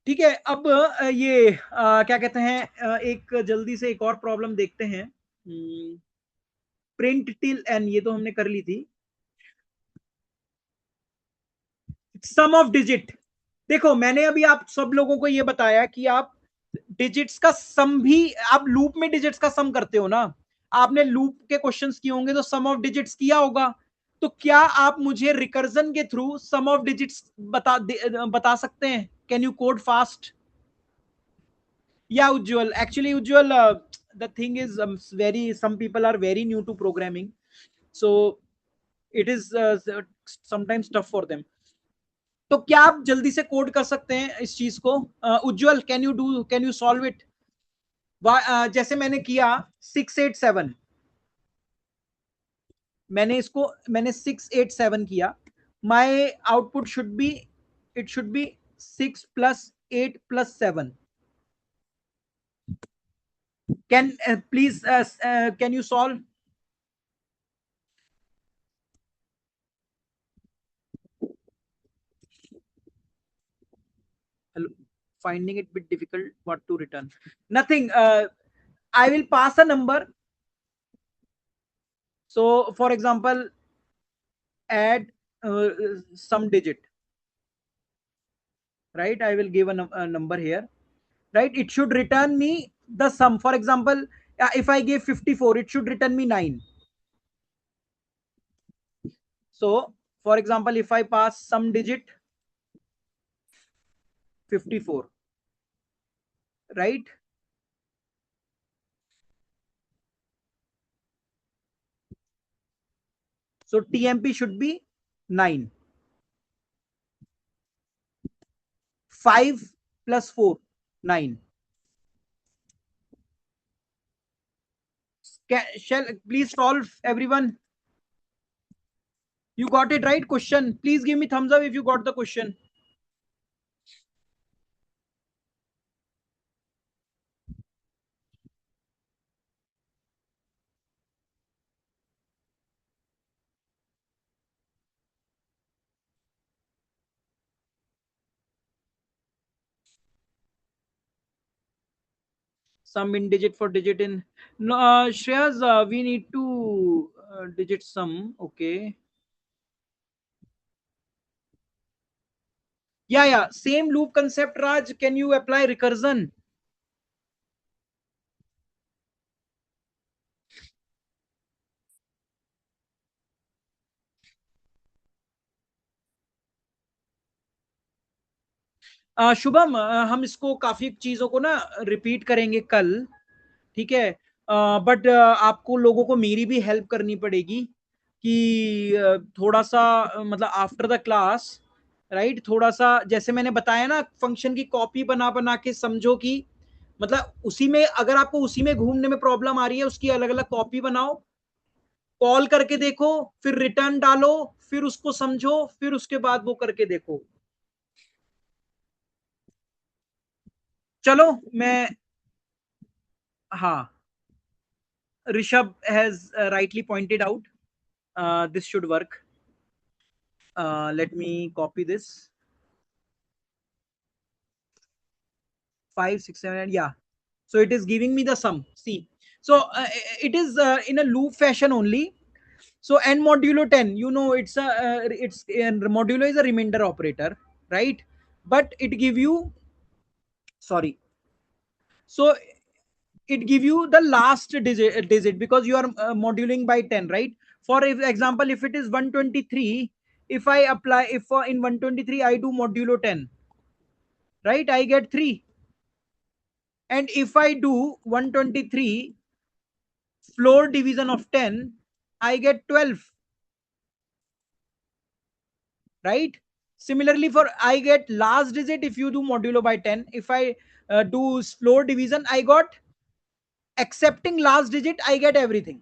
ठीक है, अब ये क्या कहते हैं, एक जल्दी से एक और प्रॉब्लम देखते हैं। प्रिंट टिल एन, ये तो हमने कर ली थी। सम ऑफ डिजिट, देखो मैंने अभी आप सब लोगों को ये बताया कि आप डिजिट्स का सम भी, आप लूप में डिजिट्स का सम करते हो ना, आपने लूप के क्वेश्चंस किए होंगे तो सम ऑफ डिजिट्स किया होगा। तो क्या आप मुझे रिकर्जन के थ्रू सम ऑफ डिजिट्स बता सकते हैं? Can you code fast? Yeah, Ujjwal, actually Ujjwal, the thing is, very, some people are very new to programming, so it is sometimes tough for them. तो क्या आप जल्दी से code कर सकते हैं इस चीज को? Ujjwal, can you solve it? जैसे मैंने किया 687, मैंने 687 किया। My output should be, it should be 6 + 8 plus 7. Can please can you solve? Hello. Finding it bit difficult what to return. Nothing. I will pass a number. So for example, add some digit, right? I will give a number here, right? It should return me the sum. For example, if I give 54, it should return me 9. So for example, if I pass some digit 54, right? So TMP should be 9. 5 plus 4, 9. Shall please solve, everyone? You got it right? Question. Please give me thumbs up if you got the question. Sum in digit for digit in. No, Shreyas, we need to digit sum. Okay. Yeah, yeah. Same loop concept, Raj. Can you apply recursion? Shubham, हम इसको काफी चीजों को ना repeat करेंगे कल, ठीक है? बट आपको लोगों को मेरी भी हेल्प करनी पड़ेगी कि थोड़ा सा मतलब आफ्टर द क्लास, राइट, थोड़ा सा जैसे मैंने बताया ना, फंक्शन की कॉपी बना बना के समझो कि मतलब उसी में, अगर आपको उसी में घूमने में प्रॉब्लम आ रही है, उसकी अलग अलग कॉपी बनाओ, कॉल करके देखो, फिर रिटर्न डालो, फिर उसको समझो, फिर उसके बाद वो करके देखो। चलो मैं, हाँ, Rishabh has rightly pointed out. This should work. Let me copy this. 5, 6, 7, and yeah. So it is giving me the sum. See, so it is in a loop fashion only. So n modulo 10, you know, it's modulo is a remainder operator, right? But it give you, sorry. So it give you the last digit because you are modulating by 10, right? For example, if it is 123, if I apply, if in 123 I do modulo 10, right, I get 3. And if I do 123 floor division of 10, I get 12, right? Similarly, for I get last digit if you do modulo by 10. If I do floor division, I got, accepting last digit, I get everything,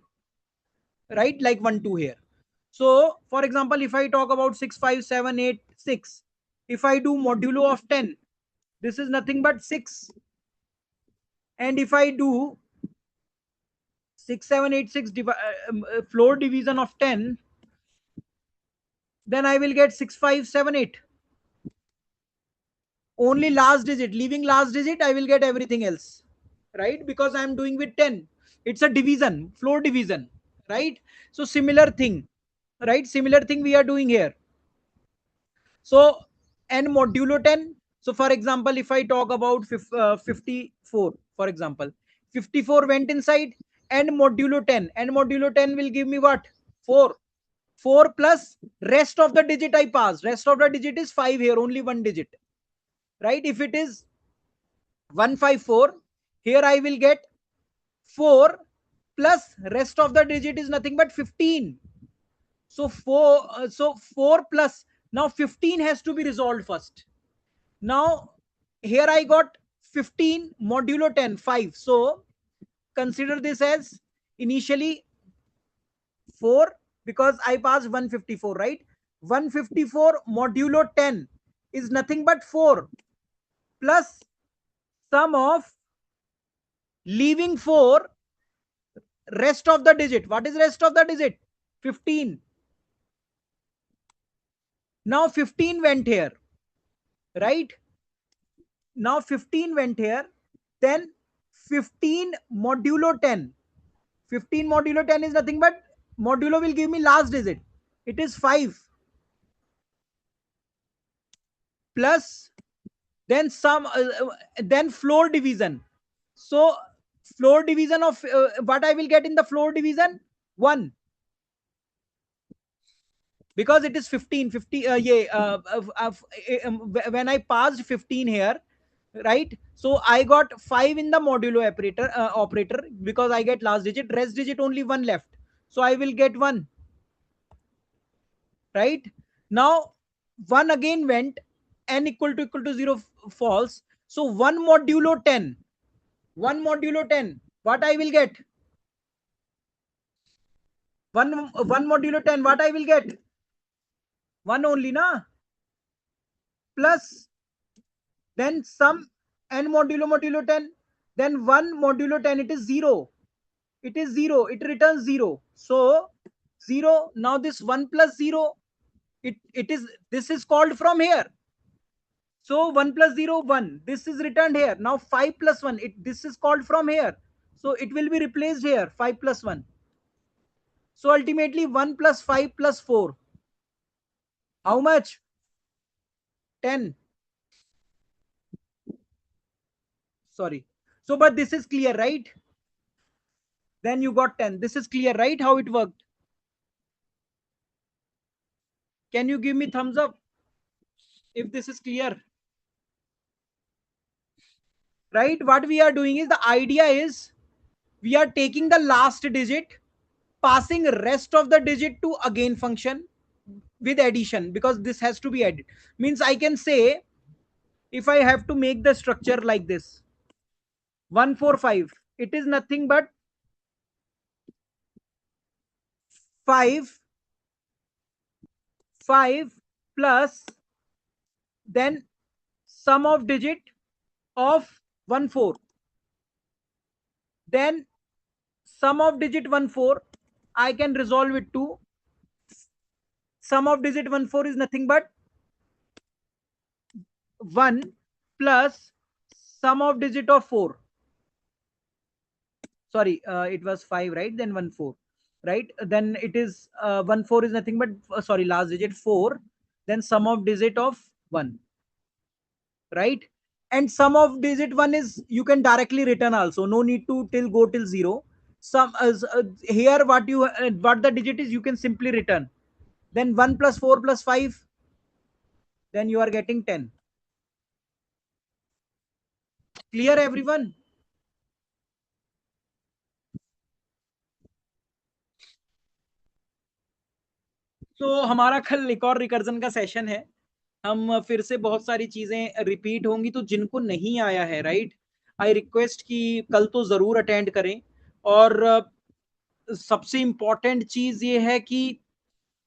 right? Like 1 2 here. So for example, if I talk about 6 5 7 8 6, if I do modulo of 10, this is nothing but 6. And if I do 6 7 8 6 floor division of 10, then I will get 6 5 7 8. Only last digit, leaving last digit, I will get everything else, right? Because I am doing with 10. It's a division, floor division, right? So similar thing, right? Similar thing we are doing here. So n modulo 10. So for example, if I talk about 54, for example, 54 went inside, n modulo 10. N modulo 10 will give me what? 4. 4 plus rest of the digit I pass. Rest of the digit is 5 here, only one digit, right? If it is 154, here I will get 4 plus rest of the digit is nothing but 15. So 4 plus, now 15 has to be resolved first. Now here I got 15 modulo 10, 5. So consider this as initially 4 because I passed 154, right? 154 modulo 10 is nothing but 4. plus sum of leaving 4 rest of the digit. What is rest of the digit? 15. Now 15 went here, right? Now 15 went here. Then 15 modulo 10. 15 modulo 10 is nothing but modulo will give me last digit. It is 5 plus then some then floor division. So floor division of what I will get in the floor division? 1, because it is 15 50 yeah, when I passed 15 here, right? So I got 5 in the modulo operator because I get last digit, rest digit only 1 left, so I will get 1, right? Now 1 again went, n equal to 0 false, so 1 modulo 10, 1 modulo 10, what I will get? 1 modulo 10, what I will get? 1 only, na? Plus then some n modulo 10, then 1 modulo 10, it is 0, it is 0, it returns 0, so 0. Now this 1 plus 0, it is, this is called from here, so 1 plus 0 1, this is returned here. Now 5 plus 1, this is called from here, so it will be replaced here, 5 plus 1. So ultimately 1 plus 5 plus 4, how much? 10. Sorry. So but this is clear, right? Then you got 10. This is clear, right? How it worked? Can you give me thumbs up if this is clear? Right? What we are doing is, the idea is we are taking the last digit, passing rest of the digit to again function with addition, because this has to be added. Means I can say, if I have to make the structure like this, 145, it is nothing but 5 plus then sum of digit of 14, then sum of digit 14, I can resolve it to sum of digit 14 is nothing but 1 plus sum of digit of 4. Sorry, it was 5, right? Then 14, right? Then it is 14 is nothing but sorry, last digit 4, then sum of digit of 1, right? And sum of digit 1 is, you can directly return also, no need to go till 0. Some here what the digit is, you can simply return. Then 1 plus 4 plus 5, then you are getting 10. Clear everyone? तो हमारा कल एक और recursion का session है, हम फिर से बहुत सारी चीजें रिपीट होंगी, तो जिनको नहीं आया है, राइट, आई रिक्वेस्ट कि कल तो जरूर अटेंड करें। और सबसे इंपॉर्टेंट चीज ये है कि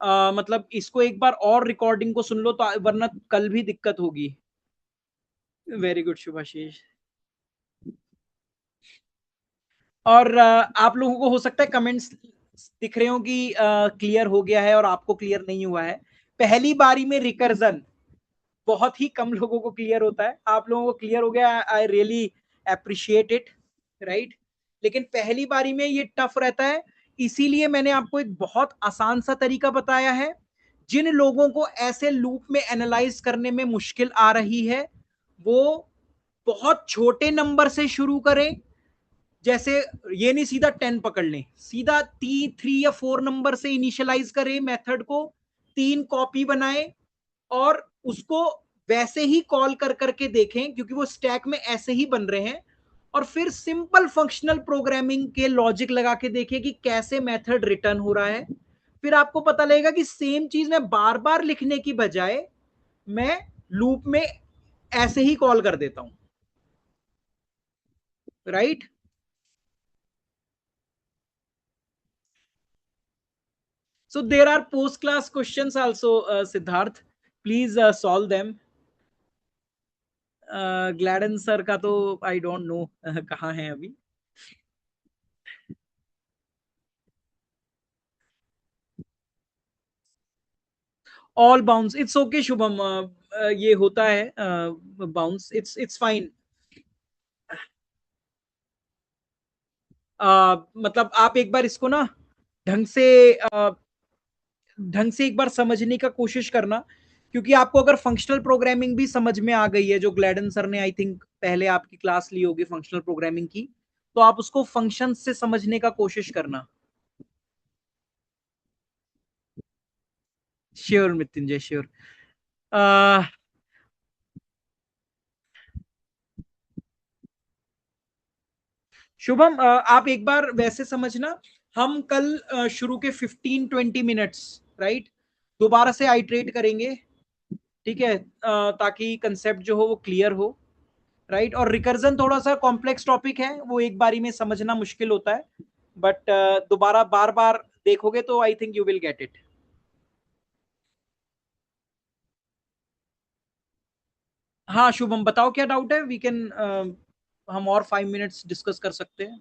मतलब इसको एक बार और रिकॉर्डिंग को सुन लो, तो वरना कल भी दिक्कत होगी। Very good Shubhashish. और आप लोगों को हो सकता है कमेंट्स दिख रहे हो कि क्लियर हो गया है और आपको क्लियर नहीं हुआ है। पहली बारी में रिकर्जन बहुत ही कम लोगों को क्लियर होता है, आप लोगों को क्लियर हो गया, I really appreciate it, right. लेकिन पहली बारी में ये टफ रहता है, इसीलिए मैंने आपको एक बहुत आसान सा तरीका बताया है। जिन लोगों को ऐसे लूप में एनालाइज करने में मुश्किल आ रही है, वो बहुत छोटे नंबर से शुरू करें। जैसे ये नहीं सीधा 10 पकड़ लें, सीधा 3 या 4 नंबर से इनिशियलाइज करें मेथड को, 3 कॉपी बनाएं और उसको वैसे ही कॉल कर करके देखें, क्योंकि वो स्टैक में ऐसे ही बन रहे हैं। और फिर सिंपल फंक्शनल प्रोग्रामिंग के लॉजिक लगा के देखें कि कैसे मेथड रिटर्न हो रहा है। फिर आपको पता लगेगा कि सेम चीज मैं बार बार लिखने की बजाय मैं लूप में ऐसे ही कॉल कर देता हूं, right. So there are post class questions also, Siddharth. Please solve them. Gladen sir का तो आई डोंट नो कहाँ है अभी। All bounce, it's okay Shubham, ये होता है बाउंस, इट्स फाइन। मतलब आप एक बार इसको ना ढंग से ढंग से एक बार समझने का कोशिश करना, क्योंकि आपको अगर फंक्शनल प्रोग्रामिंग भी समझ में आ गई है, जो ग्लैडन सर ने आई थिंक पहले आपकी क्लास ली होगी फंक्शनल प्रोग्रामिंग की, तो आप उसको फंक्शन से समझने का कोशिश करना। Sure Mrityunjay, sure. शुभम, आप एक बार वैसे समझना, हम कल शुरू के 15-20 मिनट्स, राइट, दोबारा से आइट्रेट करेंगे, ठीक है, ताकि कंसेप्ट जो हो वो क्लियर हो, राइट। और रिकर्जन थोड़ा सा कॉम्प्लेक्स टॉपिक है, वो एक बारी में समझना मुश्किल होता है, बट दोबारा बार बार देखोगे तो I think you will get it. हाँ शुभम, बताओ क्या डाउट है, वी कैन, हम और 5 मिनट्स डिस्कस कर सकते हैं।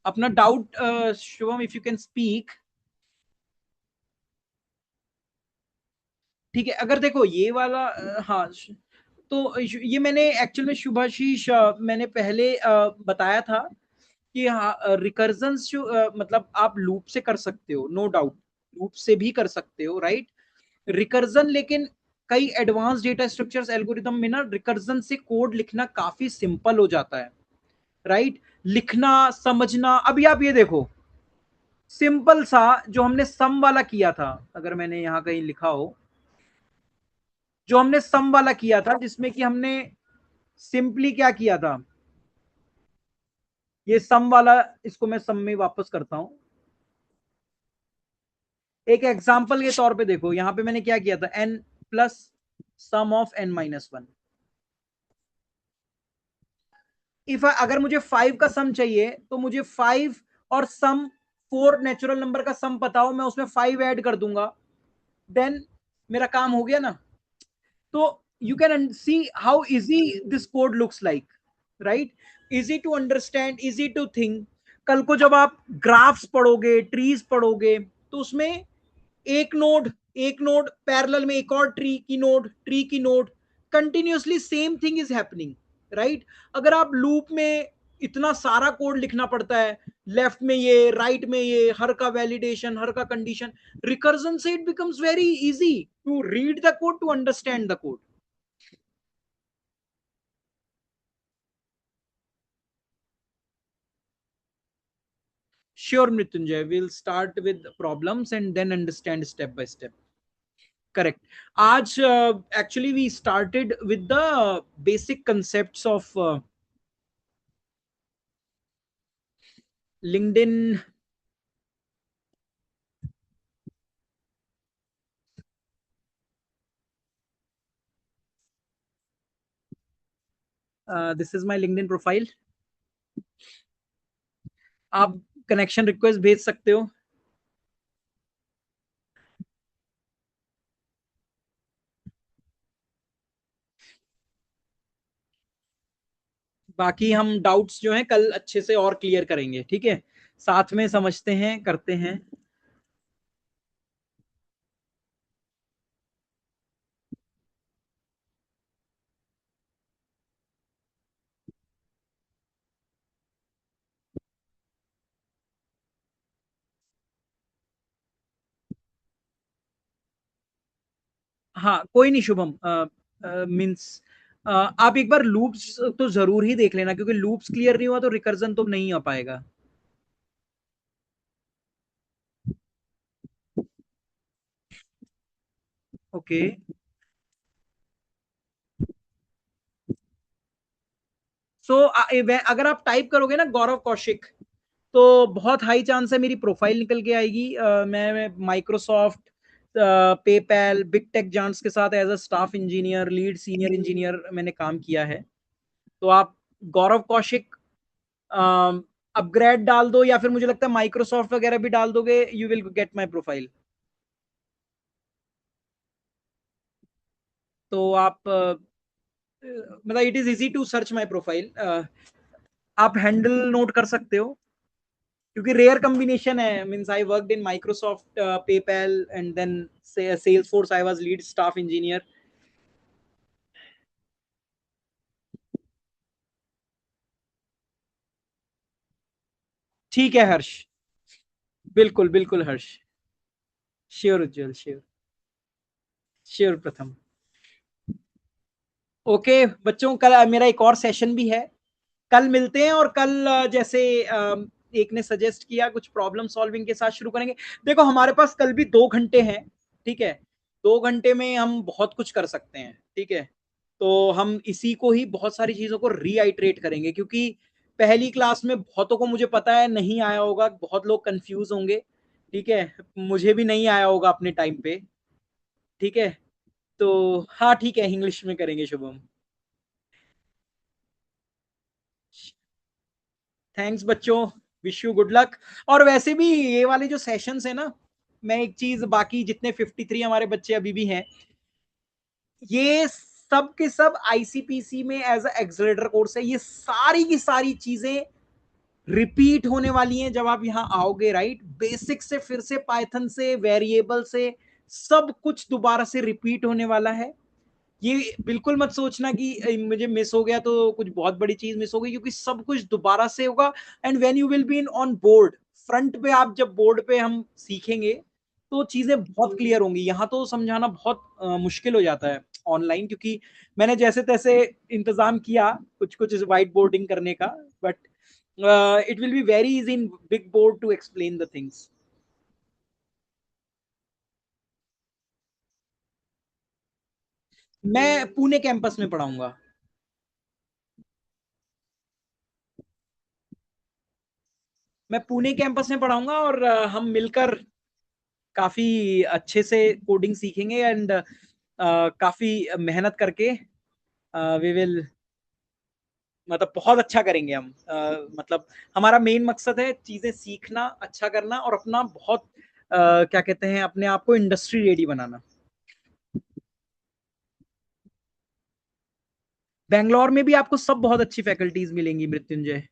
अपना doubt Shubham, if you can speak. ठीक है, अगर देखो ये वाला हाँ, तो ये मैंने एक्चुअल में शुभाशीष मैंने पहले बताया था कि हाँ, रिकर्जन्स जो मतलब आप लूप से कर सकते हो, नो डाउट, लूप से भी कर सकते हो, राइट। रिकर्जन लेकिन कई एडवांस डेटा स्ट्रक्चर्स एल्गोरिदम में ना रिकर्जन से कोड लिखना काफी सिंपल हो जाता है, राइट। लिखना समझना, अभी आप ये देखो, सिंपल सा जो हमने सम वाला किया था, अगर मैंने यहां कहीं लिखा हो, जो हमने सम वाला किया था जिसमें कि हमने सिंपली क्या किया था, ये सम वाला, इसको मैं सम में वापस करता हूं। एक एग्जाम्पल के तौर पे देखो, यहां पे मैंने क्या किया था, n plus sum of n-1। If अगर मुझे 5 का सम चाहिए तो मुझे 5 और सम 4 नेचुरल नंबर का सम पता हो, मैं उसमें 5 ऐड कर दूंगा, देन मेरा काम हो गया ना। तो you can see how easy this code looks like, right. Easy to understand, easy to think. कल को जब आप ग्राफ्स पढ़ोगे, ट्रीज पढ़ोगे, तो उसमें एक नोड पैरेलल में एक और ट्री की node continuously same thing is happening, right. अगर आप लूप में इतना सारा कोड लिखना पड़ता है, लेफ्ट में ये, राइट में ये, हर का वैलिडेशन, हर का कंडीशन, रिकर्जन से it becomes very easy to read the code, to understand the code. Sure Mrityunjay, will start with problems and then understand step by step. Correct. आज actually we started with the basic concepts of LinkedIn. This is my LinkedIn profile. आप connection request भेज सकते हो। बाकी हम doubts जो हैं कल अच्छे से और क्लियर करेंगे, ठीक है, साथ में समझते हैं, करते हैं। हाँ कोई नहीं शुभम, मीन्स आप एक बार लूप्स तो जरूर ही देख लेना, क्योंकि लूप्स क्लियर नहीं हुआ तो रिकर्जन तो नहीं आ पाएगा। ओके। सो अगर आप टाइप करोगे ना गौरव कौशिक, तो बहुत हाई चांस है मेरी प्रोफाइल निकल के आएगी। मैं Microsoft, PayPal, big tech giants के साथ as a staff engineer, lead senior engineer मैंने काम किया है। तो आप गौरव कौशिक अपग्रेड डाल दो, या फिर मुझे लगता है माइक्रोसॉफ्ट वगैरह भी डाल दोगे, you will get my profile. तो आप मतलब it is easy to search my profile. आप हैंडल नोट कर सकते हो, क्योंकि रेयर कॉम्बिनेशन है। Means I worked in Microsoft, PayPal and then Salesforce. I was lead staff engineer. ठीक है हर्ष। बिल्कुल बिल्कुल Harsh. Sure Ujjwal, sure. Sure Pratham. Okay बच्चों, कल मेरा एक और सेशन भी है। कल मिलते हैं, और कल जैसे एक ने सजेस्ट किया, कुछ प्रॉब्लम सॉल्विंग के साथ शुरू करेंगे। देखो हमारे पास कल भी 2 घंटे हैं, ठीक है। 2 घंटे में हम बहुत कुछ कर सकते हैं, ठीक है। तो हम इसी को ही बहुत सारी चीजों को रीआइट्रेट करेंगे, क्योंकि पहली क्लास में बहुतों को मुझे पता है नहीं आया होगा, बहुत लोग कंफ्यूज होंगे, ठीक है। मुझे भी नहीं आया होगा अपने टाइम पे, ठीक है। तो हाँ ठीक है, इंग्लिश में करेंगे शुभम। थैंक्स बच्चों, विश यू गुड लक। और वैसे भी ये वाले जो सेशंस है ना, मैं एक चीज, बाकी जितने 53 हमारे बच्चे अभी भी हैं, ये सब के सब आईसीपीसी में एज एक्सलेटर कोर्स है। ये सारी की सारी चीजें रिपीट होने वाली हैं जब आप यहाँ आओगे, राइट। बेसिक से फिर से पाइथन से वेरिएबल से सब कुछ दोबारा से रिपीट होने वाला है। ये बिल्कुल मत सोचना कि मुझे मिस हो गया तो कुछ बहुत बड़ी चीज मिस हो गई, क्योंकि सब कुछ दोबारा से होगा। And when you will be in on board, front पे आप जब बोर्ड पे हम सीखेंगे, तो चीजें बहुत क्लियर होंगी। यहाँ तो समझाना बहुत मुश्किल हो जाता है ऑनलाइन, क्योंकि मैंने जैसे तैसे इंतजाम किया कुछ कुछ व्हाइट बोर्डिंग करने का, but it will be very easy in big board to explain the things. मैं पुणे कैंपस में पढ़ाऊंगा। मैं पुणे कैंपस में पढ़ाऊंगा, और हम मिलकर काफी अच्छे से कोडिंग सीखेंगे, एंड काफी मेहनत करके वी विल, मतलब बहुत अच्छा करेंगे हम। मतलब हमारा मेन मकसद है चीजें सीखना, अच्छा करना, और अपना बहुत क्या कहते हैं, अपने आप को इंडस्ट्री रेडी बनाना। बेंगलोर में भी आपको सब बहुत अच्छी फैकल्टीज मिलेंगी मृत्युंजय।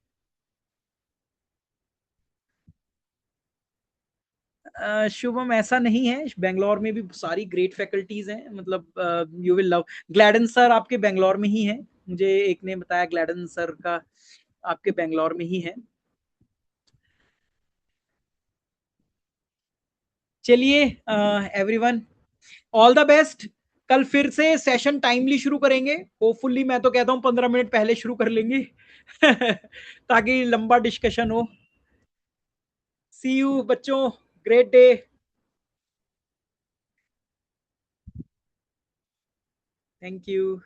शुभम ऐसा नहीं है, बेंगलोर में भी सारी ग्रेट फैकल्टीज हैं। मतलब यू विल लव। ग्लैडन सर आपके बेंगलोर में ही हैं, मुझे एक ने बताया, ग्लैडन सर का आपके बेंगलोर में ही है। चलिए एवरीवन, ऑल द बेस्ट। कल फिर से सेशन टाइमली शुरू करेंगे, होपफुली। मैं तो कहता हूँ 15 मिनट पहले शुरू कर लेंगे ताकि लंबा डिस्कशन हो। सी यू बच्चों, ग्रेट डे। Thank you.